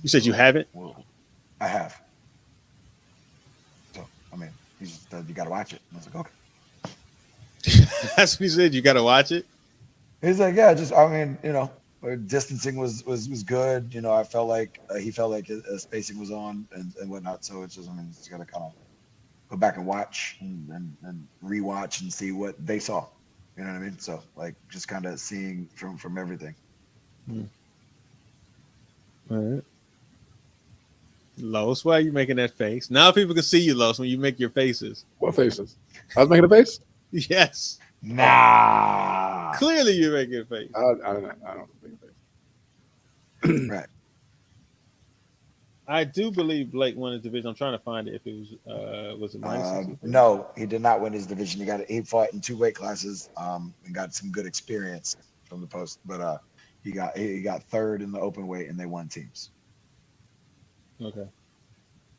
[SPEAKER 1] You said you
[SPEAKER 2] So
[SPEAKER 1] haven't?
[SPEAKER 2] well, I have. So I mean, he just said, you got to watch it. And I was like, okay.
[SPEAKER 1] That's what he said. You got to watch it.
[SPEAKER 2] He's like, yeah, just, I mean, distancing was good. I felt like he felt like his spacing was on and whatnot. So it's just, I mean, just got to kind of go back and watch and rewatch and see what they saw. You know what I mean? So like just kind of seeing from everything.
[SPEAKER 1] All right. Los, why are you making that face? Now people can see you, Los, when you make your faces.
[SPEAKER 3] What faces? I was making a face.
[SPEAKER 1] Yes.
[SPEAKER 2] Nah.
[SPEAKER 1] Clearly you're making a face.
[SPEAKER 3] I don't make a face.
[SPEAKER 2] Right.
[SPEAKER 1] I do believe Blake won his division. I'm trying to find it if it was it minus 63?
[SPEAKER 2] No, he did not win his division. He fought in 2 weight classes and got some good experience from the post, but he got third in the open weight and they won teams.
[SPEAKER 1] Okay.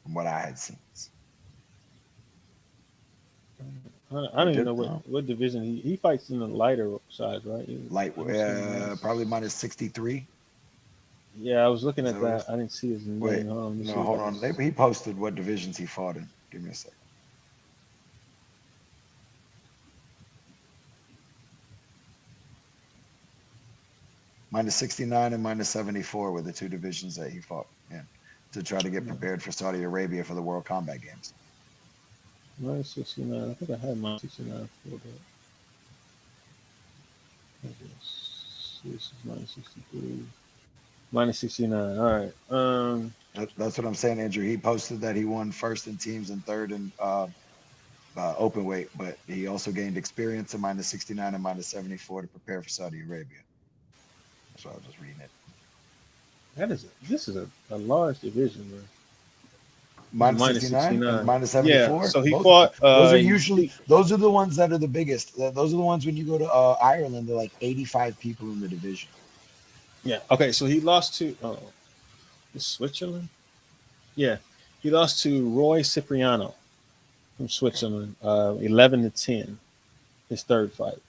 [SPEAKER 2] From what I had seen.
[SPEAKER 1] I don't even know what division he fights in the lighter size, right?
[SPEAKER 2] Light, probably minus 63.
[SPEAKER 1] Yeah, I was looking at that. I didn't see his name.
[SPEAKER 2] Wait, hold on. He posted what divisions he fought in. Give me a second. Minus 69 and minus 74 were the 2 divisions that he fought in to try to get prepared for Saudi Arabia for the World Combat Games.
[SPEAKER 1] Minus 69. I think I had minus 69 for that. This is minus 63. Minus 69. All right.
[SPEAKER 2] That's what I'm saying, Andrew. He posted that he won first in teams and third in open weight, but he also gained experience in minus 69 and minus 74 to prepare for Saudi Arabia. So I was just reading it.
[SPEAKER 1] This is a large division, man.
[SPEAKER 2] Minus 69 and minus 74.
[SPEAKER 1] Yeah, so he fought.
[SPEAKER 2] Those are the ones that are the biggest. Those are the ones when you go to Ireland, they're like 85 people in the division.
[SPEAKER 1] Yeah. Okay. So he lost to Switzerland. Yeah, he lost to Roy Cipriano from Switzerland, 11-10. His third fight.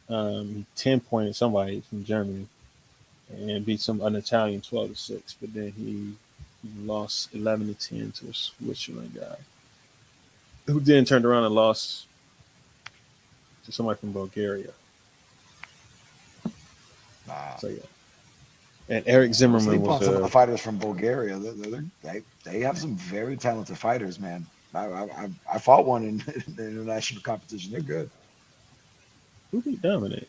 [SPEAKER 1] He 10-pointed somebody from Germany and beat an Italian 12-6. But then he lost 11-10 to a Switzerland guy, who then turned around and lost to somebody from Bulgaria. So yeah. And Eric Zimmerman was
[SPEAKER 2] some of the fighters from Bulgaria. They have some very talented fighters, man. I fought one in the international competition. They're good.
[SPEAKER 1] Who beat Dominic?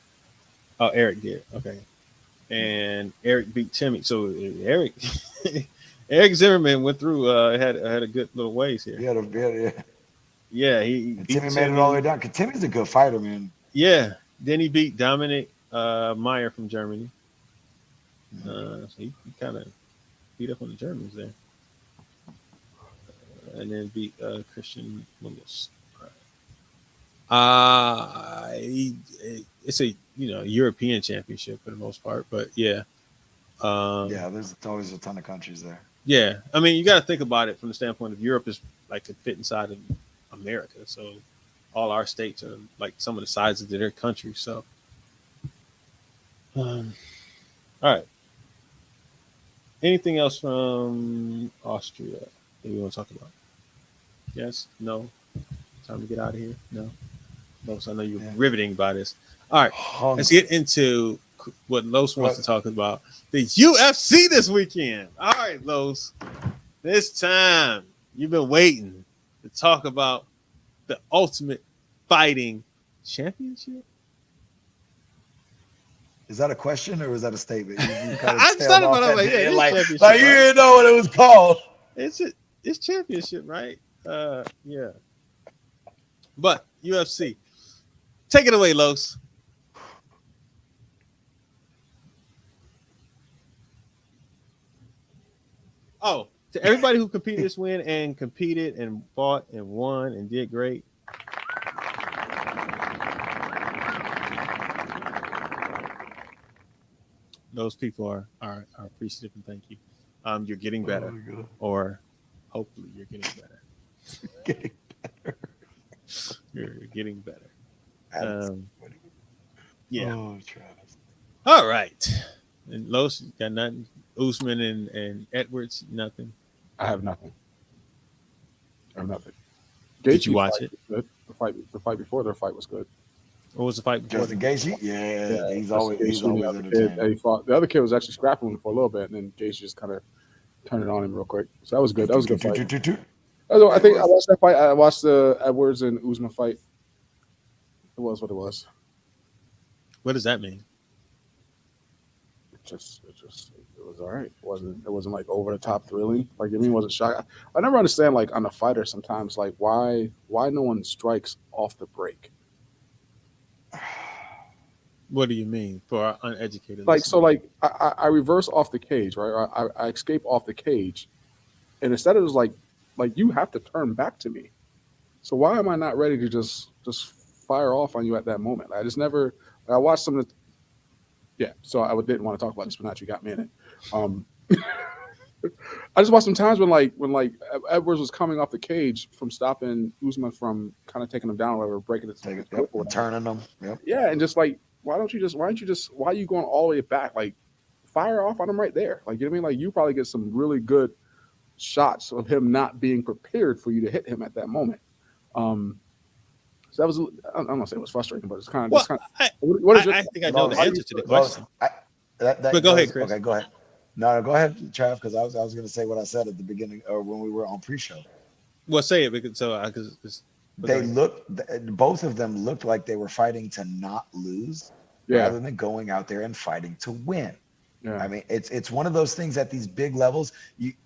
[SPEAKER 1] Oh, Eric did. Okay. And Eric beat Timmy. So Eric Zimmerman went through. Had a good little ways here. Yeah. He
[SPEAKER 2] Timmy made it all the way down. Cause Timmy's a good fighter, man.
[SPEAKER 1] Yeah. Then he beat Dominic Meyer from Germany. So he kind of beat up on the Germans there, and then beat Christian Mungus. It's a European championship for the most part, but yeah.
[SPEAKER 2] There's always a ton of countries there.
[SPEAKER 1] Yeah, I mean, you got to think about it from the standpoint of Europe is like a fit inside of America, so all our states are like some of the sizes of their countries. So, all right. Anything else from Austria that you want to talk about? Yes? No? Time to get out of here? No? Los, I know you're riveting by this. All right. Let's get into what Los wants to talk about. The UFC this weekend. All right, Los. This time you've been waiting to talk about the Ultimate Fighting Championship.
[SPEAKER 2] Is that a question or was that a statement? You
[SPEAKER 1] I started about it
[SPEAKER 2] like you didn't know what it was called.
[SPEAKER 1] It's championship, right? Yeah. But UFC, take it away, Los. Oh, to everybody who competed this win and competed and fought and won and did great. Those people are appreciative and thank you. You're getting better, or hopefully you're getting better.
[SPEAKER 2] Getting better.
[SPEAKER 1] You're getting better.
[SPEAKER 2] Yeah. Oh, Travis.
[SPEAKER 1] All right. And Los got nothing. Usman and Edwards, nothing.
[SPEAKER 3] I have nothing.
[SPEAKER 1] Did you
[SPEAKER 3] Gaethje's
[SPEAKER 1] watch
[SPEAKER 3] fight
[SPEAKER 1] it?
[SPEAKER 3] was good. The fight before their fight was good.
[SPEAKER 1] What was the fight before?
[SPEAKER 2] Justin Gaethje, yeah, he's
[SPEAKER 3] Justin
[SPEAKER 2] always
[SPEAKER 3] Gaethje
[SPEAKER 2] he's
[SPEAKER 3] and the
[SPEAKER 2] always
[SPEAKER 3] other kid that
[SPEAKER 2] entertaining.
[SPEAKER 3] he fought. The other kid was actually scrapping for a little bit, and then Gaethje just kind of turned it on him real quick. So that was good. That was a good fight. I
[SPEAKER 2] It
[SPEAKER 3] think I
[SPEAKER 2] was.
[SPEAKER 3] watched that fight. I watched the Edwards and Usman fight. It was what it was.
[SPEAKER 1] What does that mean?
[SPEAKER 3] It was all right. It wasn't like over the top thrilling. Like I mean, it wasn't shock. I never understand like on a fighter sometimes like why no one strikes off the break.
[SPEAKER 1] What do you mean for our uneducated?
[SPEAKER 3] Like so,
[SPEAKER 1] listeners?
[SPEAKER 3] like I reverse off the cage, right? Or I escape off the cage, and instead it was like you have to turn back to me. So why am I not ready to just fire off on you at that moment? I just never. I watched some of the. Yeah, so I didn't want to talk about this, but not you got me in it. I just watched some times when Edwards was coming off the cage from stopping Usman from kind of taking him down or whatever, breaking his
[SPEAKER 2] Take it,
[SPEAKER 3] grip or
[SPEAKER 2] yep,
[SPEAKER 3] whatever.
[SPEAKER 2] turning them. Yep.
[SPEAKER 3] Yeah, and just like why are you going all the way back? Like fire off on him right there. Like you know what I mean? Like you probably get some really good shots of him not being prepared for you to hit him at that moment. So that was I'm not saying it was frustrating, but it's kind of
[SPEAKER 1] Well,
[SPEAKER 3] what is your
[SPEAKER 1] I think I know the answer to the question.
[SPEAKER 2] That
[SPEAKER 1] But go ahead, Chris.
[SPEAKER 2] Okay, go ahead. No, go ahead, Trav, because I was going to say what I said at the beginning or when we were on pre-show.
[SPEAKER 1] Well, say it because
[SPEAKER 2] Both of them looked like they were fighting to not lose rather than going out there and fighting to win.
[SPEAKER 3] Yeah.
[SPEAKER 2] I mean, it's one of those things at these big levels.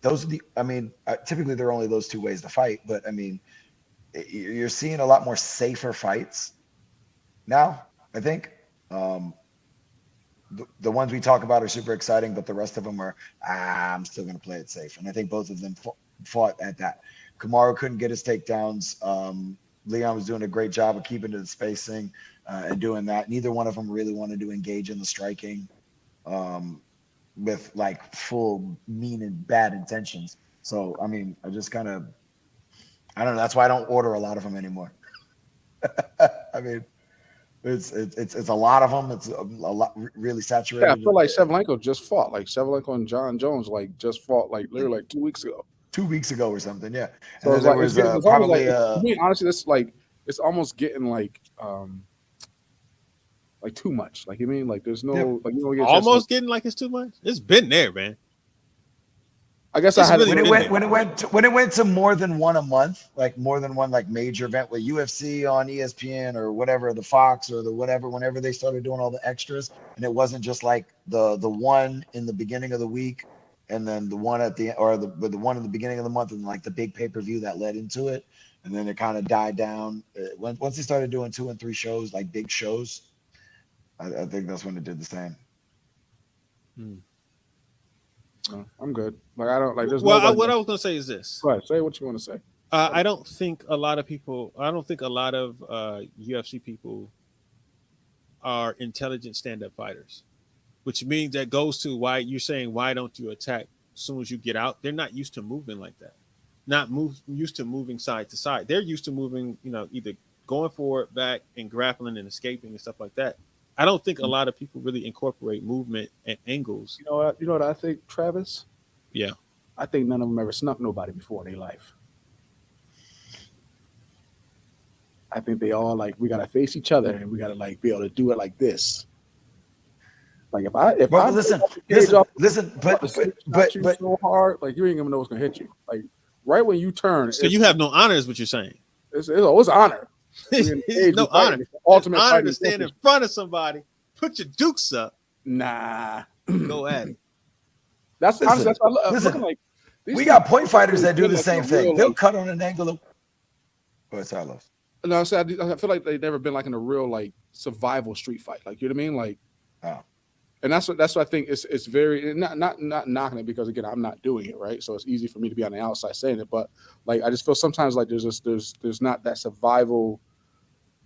[SPEAKER 2] Typically there are only those two ways to fight, but I mean, you're seeing a lot more safer fights now, I think. The ones we talk about are super exciting, but the rest of them are, I'm still going to play it safe. And I think both of them fought at that. Kamaru couldn't get his takedowns. Leon was doing a great job of keeping to the spacing and doing that. Neither one of them really wanted to engage in the striking with like full mean and bad intentions. So, I mean, I don't know. That's why I don't order a lot of them anymore. I mean, it's a lot of them. It's a lot really saturated.
[SPEAKER 3] Yeah, I feel like Shevchenko just fought. Like Shevchenko and John Jones just fought like literally like 2 weeks ago.
[SPEAKER 2] 2 weeks ago or something. Yeah.
[SPEAKER 3] So
[SPEAKER 2] And then there was probably
[SPEAKER 3] to me, honestly, that's like it's almost getting like too much. Like you mean like there's no like you don't get
[SPEAKER 1] almost getting like it's too much. It's been there, man.
[SPEAKER 3] I guess
[SPEAKER 1] It's
[SPEAKER 3] I had
[SPEAKER 1] really
[SPEAKER 2] when it went to more than one a month, like more than one like major event with UFC on ESPN or whatever, the Fox or the whatever, whenever they started doing all the extras, and it wasn't just like the one in the beginning of the week and then the one at the one in the beginning of the month and like the big pay-per-view that led into it, and then it kind of died down. Once they started doing 2 and 3 shows, like big shows, I think that's when it did the same.
[SPEAKER 3] No, I'm good. Like I don't like. There's
[SPEAKER 1] what I
[SPEAKER 3] nobody.
[SPEAKER 1] was going to say is this.
[SPEAKER 3] Go ahead, say what you want to say.
[SPEAKER 1] I don't think a lot of UFC people are intelligent stand-up fighters, which means that goes to why you're saying why don't you attack as soon as you get out? They're not used to moving like that. Used to moving side to side. They're used to moving, either going forward, back, and grappling and escaping and stuff like that. I don't think a lot of people really incorporate movement and angles.
[SPEAKER 3] You know what I think, Travis?
[SPEAKER 1] Yeah.
[SPEAKER 3] I think none of them ever snuck nobody before in their life. I think they all like we gotta face each other and we gotta like be able to do it like this. Like if I
[SPEAKER 2] listen, but
[SPEAKER 3] so hard, like you ain't gonna know what's gonna hit you. Like right when you turn,
[SPEAKER 1] so you have no honor, is what you're saying.
[SPEAKER 3] It's honor.
[SPEAKER 1] It's no honor. Ultimate honor to stand in front of somebody, put your dukes up.
[SPEAKER 3] Nah,
[SPEAKER 1] go at it.
[SPEAKER 3] That's honestly, that's what I'm looking like.
[SPEAKER 2] We got point fighters that do the same thing. They'll cut on an angle. What's our loss?
[SPEAKER 3] No, I feel like they've never been like in a real like survival street fight. Like you know what I mean? Like, and that's what I think it's very not knocking it because again I'm not doing it right, so it's easy for me to be on the outside saying it. But like I just feel sometimes like there's not that survival.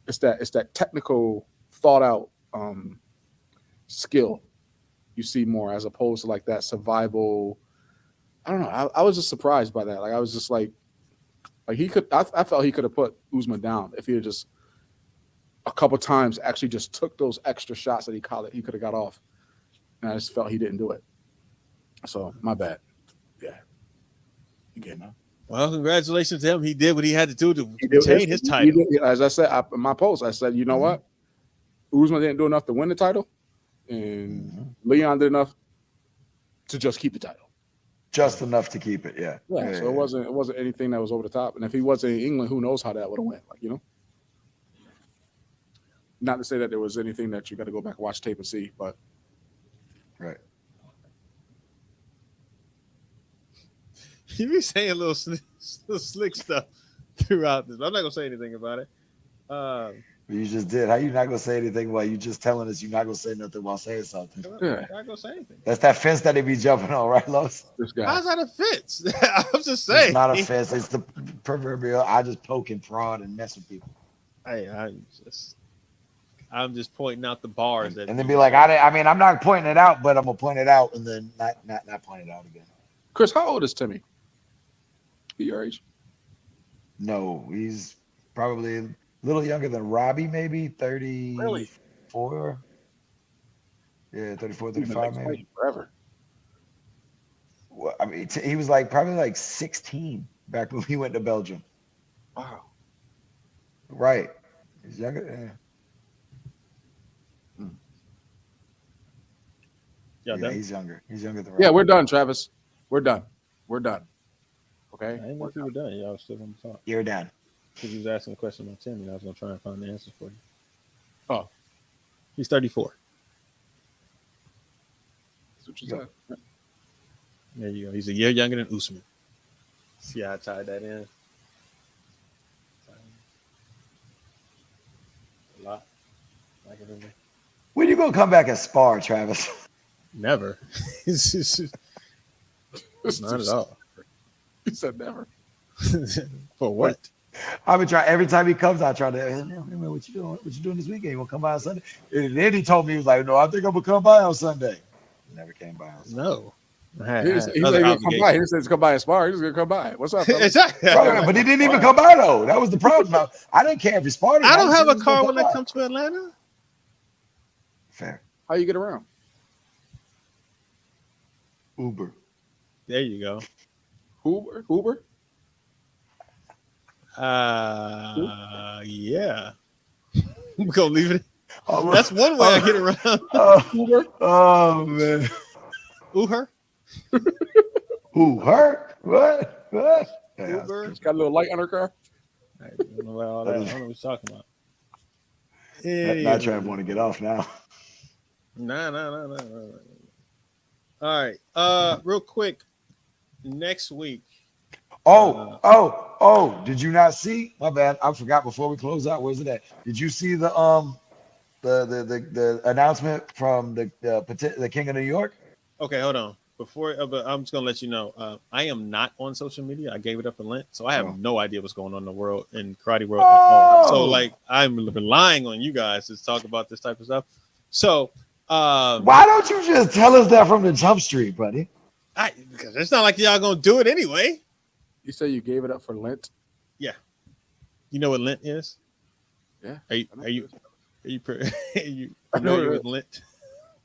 [SPEAKER 3] It's that technical thought out skill you see more as opposed to like that survival. I don't know. I was just surprised by that. Like I was just like he could. I felt he could have put Usman down if he had just a couple times actually just took those extra shots that he could have got off. And I just felt he didn't do it. So my bad. Yeah. Again,
[SPEAKER 1] Well, congratulations to him. He did what he had to do to
[SPEAKER 3] He did
[SPEAKER 1] retain his title.
[SPEAKER 3] as I said in my post, I said, you know what? Usman didn't do enough to win the title, and Leon did enough to just keep the title.
[SPEAKER 2] Just enough to keep it, yeah.
[SPEAKER 3] So it wasn't anything that was over the top. And if he wasn't in England, who knows how that would have went? Like, you know. Not to say that there was anything that you got to go back and watch tape and see, but
[SPEAKER 2] Right.
[SPEAKER 1] You be saying little slick stuff throughout this. I'm not gonna say anything about it.
[SPEAKER 2] You just did. How you not gonna say anything while you just telling us you're not gonna say nothing while saying something?
[SPEAKER 1] I'm not gonna say anything.
[SPEAKER 2] That's that fence that they be jumping on, right, Los?
[SPEAKER 3] this guy.
[SPEAKER 1] How's that a fence? I'm just saying.
[SPEAKER 2] It's not a fence. It's the proverbial. I just poke and prod and mess with people,
[SPEAKER 1] Hey, I'm just pointing out the bars that.
[SPEAKER 2] and then be like, I mean, I'm not pointing it out, but I'm gonna point it out, and then not point it out again.
[SPEAKER 3] Chris, how old is Timmy? Be your age?
[SPEAKER 2] No, he's probably a little younger than Robbie, maybe 34.
[SPEAKER 3] Really?
[SPEAKER 2] Yeah, 34,
[SPEAKER 3] He's been
[SPEAKER 2] 35
[SPEAKER 3] like
[SPEAKER 2] maybe.
[SPEAKER 3] forever.
[SPEAKER 2] Well, I mean, he was like probably like 16 back when we went to Belgium.
[SPEAKER 3] Wow.
[SPEAKER 2] Right. He's younger. Yeah, he's younger. He's younger than Robbie.
[SPEAKER 3] Yeah, we're done, Travis. We're done. Okay.
[SPEAKER 1] I didn't know if you were done. Y'all still on the talk.
[SPEAKER 2] You're done.
[SPEAKER 1] Because you was asking a question about Tim, and I was gonna try and find the answers for you.
[SPEAKER 3] Oh.
[SPEAKER 1] He's 34.
[SPEAKER 3] That's what you said.
[SPEAKER 1] There you go. He's a year younger than Usman. See how I tied that in? A lot. Like it in there.
[SPEAKER 2] When you gonna come back and spar, Travis?
[SPEAKER 1] Never. Not at all.
[SPEAKER 3] He said never.
[SPEAKER 1] For what?
[SPEAKER 2] I've been trying every time he comes. I try to. Hey, man, what you doing? What you doing this weekend? You gonna come by on Sunday? And then he told me he was like, "No, I think I'm gonna come by on Sunday." He never came by on Sunday.
[SPEAKER 1] No.
[SPEAKER 3] He said he's gonna come by. He said he's gonna come by and spar. He's gonna come by. What's up?
[SPEAKER 1] Exactly.
[SPEAKER 2] Right, but he didn't even come by though. That was the problem. I didn't care if he sparred.
[SPEAKER 1] I don't have a car when I come to Atlanta.
[SPEAKER 2] Fair.
[SPEAKER 3] How you get around?
[SPEAKER 2] Uber.
[SPEAKER 1] There you go.
[SPEAKER 3] Uber?
[SPEAKER 1] Yeah. We're gonna leave it.
[SPEAKER 2] Oh,
[SPEAKER 1] That's one way I get around.
[SPEAKER 3] Uber?
[SPEAKER 2] Oh man.
[SPEAKER 1] Uber?
[SPEAKER 2] Who hurt? What? Yeah,
[SPEAKER 1] Uber?
[SPEAKER 3] He's got a little light on her car.
[SPEAKER 1] I don't know about all that. I don't know what you're talking about.
[SPEAKER 2] Not trying to want to get off now.
[SPEAKER 1] No. All right. Real quick. Next week.
[SPEAKER 2] Oh! Did you not see? My bad. I forgot before we close out. Where's it at? Did you see the announcement from the King of New York?
[SPEAKER 1] Okay, hold on. Before, but I'm just gonna let you know. I am not on social media. I gave it up for Lent, so I have no idea what's going on in the world in karate world at all. So, like, I'm relying on you guys to talk about this type of stuff. So,
[SPEAKER 2] why don't you just tell us that from the jump street, buddy?
[SPEAKER 1] Because it's not like y'all gonna do it anyway.
[SPEAKER 3] You say you gave it up for Lent?
[SPEAKER 1] Yeah. You know what Lent is?
[SPEAKER 3] Yeah.
[SPEAKER 1] Are you familiar with Lent?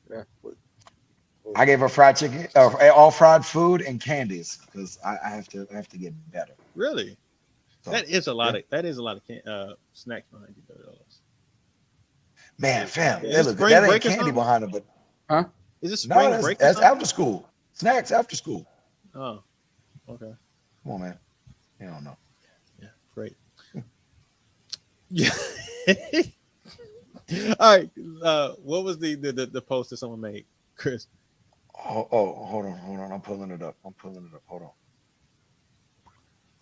[SPEAKER 3] Yeah.
[SPEAKER 2] I gave her fried chicken, all fried food and candies because I have to get better.
[SPEAKER 1] Really?
[SPEAKER 2] So,
[SPEAKER 1] that is a lot of snacks behind you, though.
[SPEAKER 2] Man, fam,
[SPEAKER 1] Is
[SPEAKER 2] look,
[SPEAKER 1] spring
[SPEAKER 2] that ain't
[SPEAKER 1] break or
[SPEAKER 2] candy
[SPEAKER 1] something?
[SPEAKER 2] behind it, but
[SPEAKER 1] Is it spring
[SPEAKER 2] no,
[SPEAKER 1] break?
[SPEAKER 2] that's after school. Snacks after school.
[SPEAKER 1] Oh, okay.
[SPEAKER 2] Come on, man. You don't know.
[SPEAKER 1] Yeah, great. Yeah. All right. What was the post that someone made, Chris?
[SPEAKER 2] Oh, hold on. I'm pulling it up. Hold on.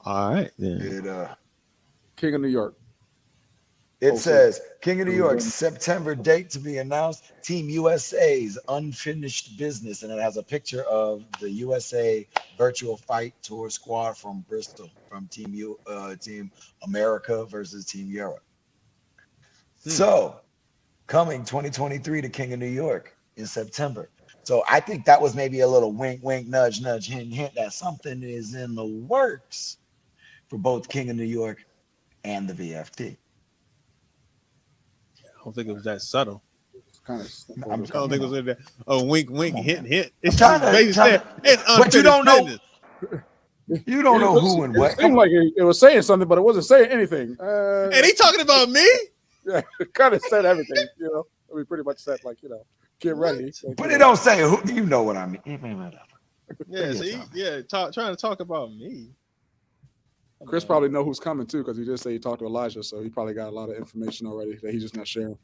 [SPEAKER 1] All right, then.
[SPEAKER 3] King of New York.
[SPEAKER 2] It says King of New York, September date to be announced. Team USA's unfinished business, and it has a picture of the USA virtual fight tour squad from Bristol, from Team America versus Team Europe. So, coming 2023 to King of New York in September. So I think that was maybe a little wink, wink, nudge, nudge, hint, hint that something is in the works for both King of New York and the VFT.
[SPEAKER 1] I don't think it was that subtle.
[SPEAKER 3] It's kind of.
[SPEAKER 1] I don't think it was that. Oh, wink, wink, hint, hint. It's
[SPEAKER 2] But you don't know. You don't know who and what.
[SPEAKER 3] It seemed like it was saying something, but it wasn't saying anything.
[SPEAKER 1] And he talking about me?
[SPEAKER 3] Yeah, it kind of said everything, you know. I mean, pretty much said, like, you know, get ready. Like,
[SPEAKER 2] But it don't say who. You know what I mean.
[SPEAKER 1] Yeah, see, trying to talk about me.
[SPEAKER 3] Chris probably know who's coming too, because he did say he talked to Elijah, so he probably got a lot of information already that he's just not sharing.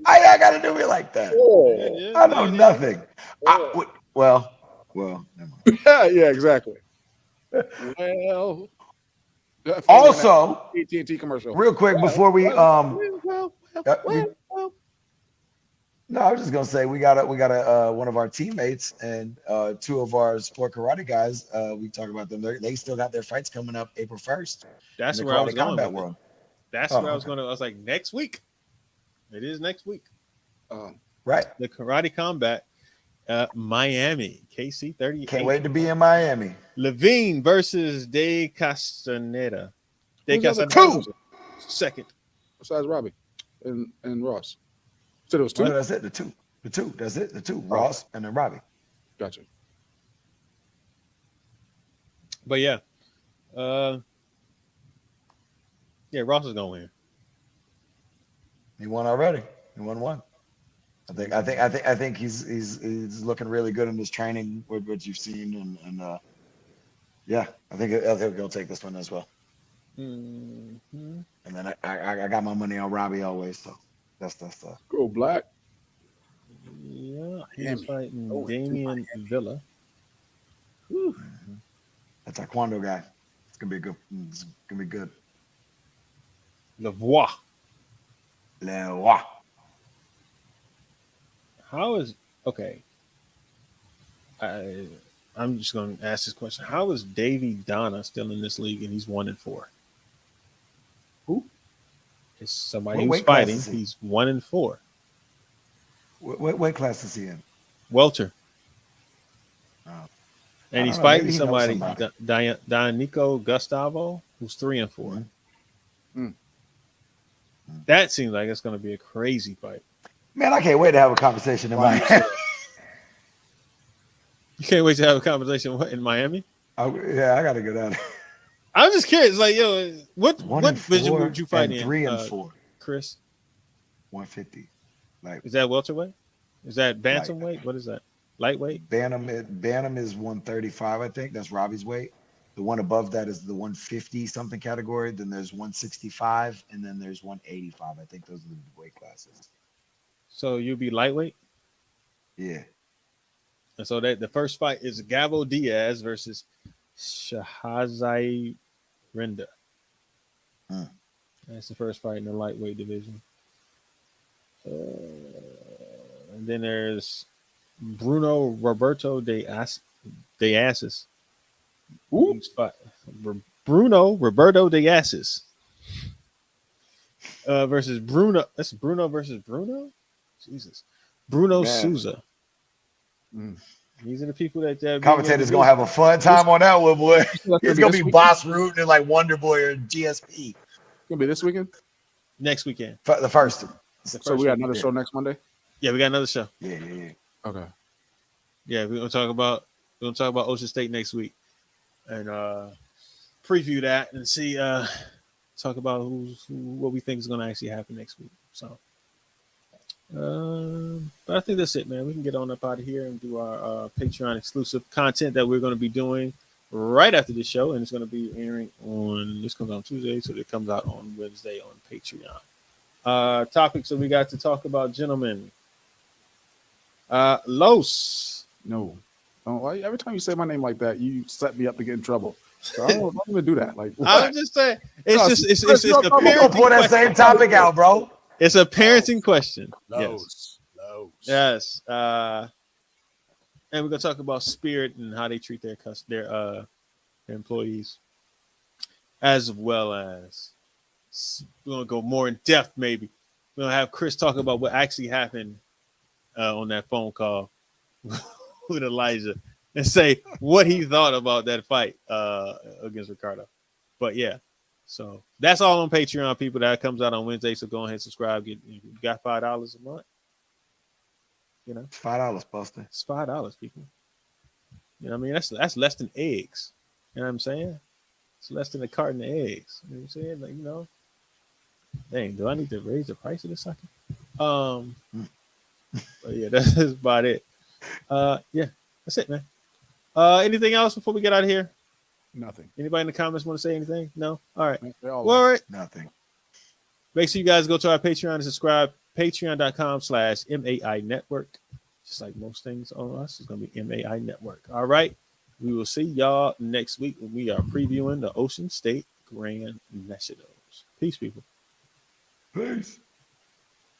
[SPEAKER 2] I gotta do it like that. I know nothing. Well, never mind.
[SPEAKER 3] Yeah, exactly. Well,
[SPEAKER 2] also,
[SPEAKER 3] AT&T commercial.
[SPEAKER 2] real quick before we
[SPEAKER 1] Well.
[SPEAKER 2] No, I was just gonna say we got one of our teammates and two of our sport karate guys. We talk about them. They still got their fights coming up April 1st.
[SPEAKER 1] That's where I was going with
[SPEAKER 2] world.
[SPEAKER 1] That's where I was going to. I was like, next week. It is next week.
[SPEAKER 2] Right.
[SPEAKER 1] The Karate Combat, Miami, KC 38.
[SPEAKER 2] Can't wait to be in Miami.
[SPEAKER 1] Levine versus De Castaneda.
[SPEAKER 3] Who's the other
[SPEAKER 2] two?
[SPEAKER 1] Second.
[SPEAKER 3] Besides Robbie and Ross. So it was two?
[SPEAKER 2] No, that's it. The two. That's it. The two. Ross and then Robbie.
[SPEAKER 3] Gotcha.
[SPEAKER 1] But yeah. Ross is gonna win.
[SPEAKER 2] He won already. He won one. I think he's looking really good in his training with what you've seen and I think he'll take this one as well.
[SPEAKER 1] Mm-hmm.
[SPEAKER 2] And then I got my money on Robbie always, so that's
[SPEAKER 3] Go Black.
[SPEAKER 1] Yeah, he's fighting Damian Villa.
[SPEAKER 2] Mm-hmm. That Taekwondo guy. It's gonna be good. It's gonna be good.
[SPEAKER 1] Lavoie. How is okay? I'm just going to ask this question: how is Davy Donna still in this league and he's 1-4?
[SPEAKER 3] Who?
[SPEAKER 1] It's somebody who's fighting. He's 1-4.
[SPEAKER 2] What weight class is he in?
[SPEAKER 1] Welter. And he's fighting somebody, Nico Gustavo, who's 3-4.
[SPEAKER 3] Mm-hmm.
[SPEAKER 1] That seems like it's going to be a crazy fight.
[SPEAKER 2] Man, I can't wait to have a conversation in Miami.
[SPEAKER 1] You can't wait to have a conversation in Miami?
[SPEAKER 2] I got to go down there.
[SPEAKER 1] I'm just curious. Like, yo, what division would you fight in?
[SPEAKER 2] 3-4.
[SPEAKER 1] Chris?
[SPEAKER 2] 150. Like,
[SPEAKER 1] is that welterweight? Is that bantamweight? What is that? Lightweight?
[SPEAKER 2] Bantam is 135, I think. That's Robbie's weight. The one above that is the 150 something category. Then there's 165, and then there's 185. I think those are the weight classes.
[SPEAKER 1] So you'll be lightweight?
[SPEAKER 2] Yeah.
[SPEAKER 1] And so that the first fight is Gabo Diaz versus Shahazai Renda. That's the first fight in the lightweight division. And then there's Bruno Roberto de Assis. Bruno Roberto de Assis versus Bruno. That's Bruno versus Bruno. Jesus, Bruno Souza. These are the people that
[SPEAKER 2] commentators gonna have a fun time on that one, boy. It's gonna be Boss Root and like Wonder Boy or GSP.
[SPEAKER 3] Gonna be this weekend.
[SPEAKER 1] Next weekend.
[SPEAKER 2] The first.
[SPEAKER 3] So we got another show next Monday.
[SPEAKER 1] Yeah, we got another show.
[SPEAKER 2] Yeah.
[SPEAKER 3] Okay.
[SPEAKER 1] Yeah, we're gonna talk about Ocean State next week, and preview that and see talk about what we think is gonna actually happen next week. So, but I think that's it, man. We can get on up out of here and do our Patreon exclusive content that we're gonna be doing right after this show, and it's gonna be airing on. This comes on Tuesday, so it comes out on Wednesday on Patreon. Topics that we got to talk about, gentlemen. Los.
[SPEAKER 3] No. Every time you say my name like that, you set me up to get in trouble. So I don't even do that. Like,
[SPEAKER 1] I'm just saying, it's a
[SPEAKER 2] parenting pull that same topic out, bro.
[SPEAKER 1] It's a parenting question.
[SPEAKER 3] Los.
[SPEAKER 1] Yes. And we're gonna talk about Spirit and how they treat their employees, as well as we're gonna go more in depth. Maybe we're gonna have Chris talk about what actually happened on that phone call with Elijah and say what he thought about that fight against Ricardo. But yeah, so that's all on Patreon, people. That comes out on Wednesday. So go ahead and subscribe. You got $5 a month. You know,
[SPEAKER 2] $5, Buster.
[SPEAKER 1] It's $5, people. You know what I mean? That's less than eggs. You know what I'm saying? It's less than a carton of eggs. You know what I'm saying? Like, dang, do I need to raise the price of this sucker? But yeah, that's about it. Yeah, that's it, man. Anything else before we get out of here?
[SPEAKER 3] Nothing.
[SPEAKER 1] Anybody in the comments want to say anything? No? All right.
[SPEAKER 3] They all
[SPEAKER 1] Well, all right.
[SPEAKER 2] Nothing.
[SPEAKER 1] Make sure you guys go to our Patreon and subscribe. Patreon.com/MAI Network. Just like most things on us, it's going to be MAI Network. All right. We will see y'all next week when we are previewing the Ocean State Grand Nationals. Peace, people.
[SPEAKER 2] Peace.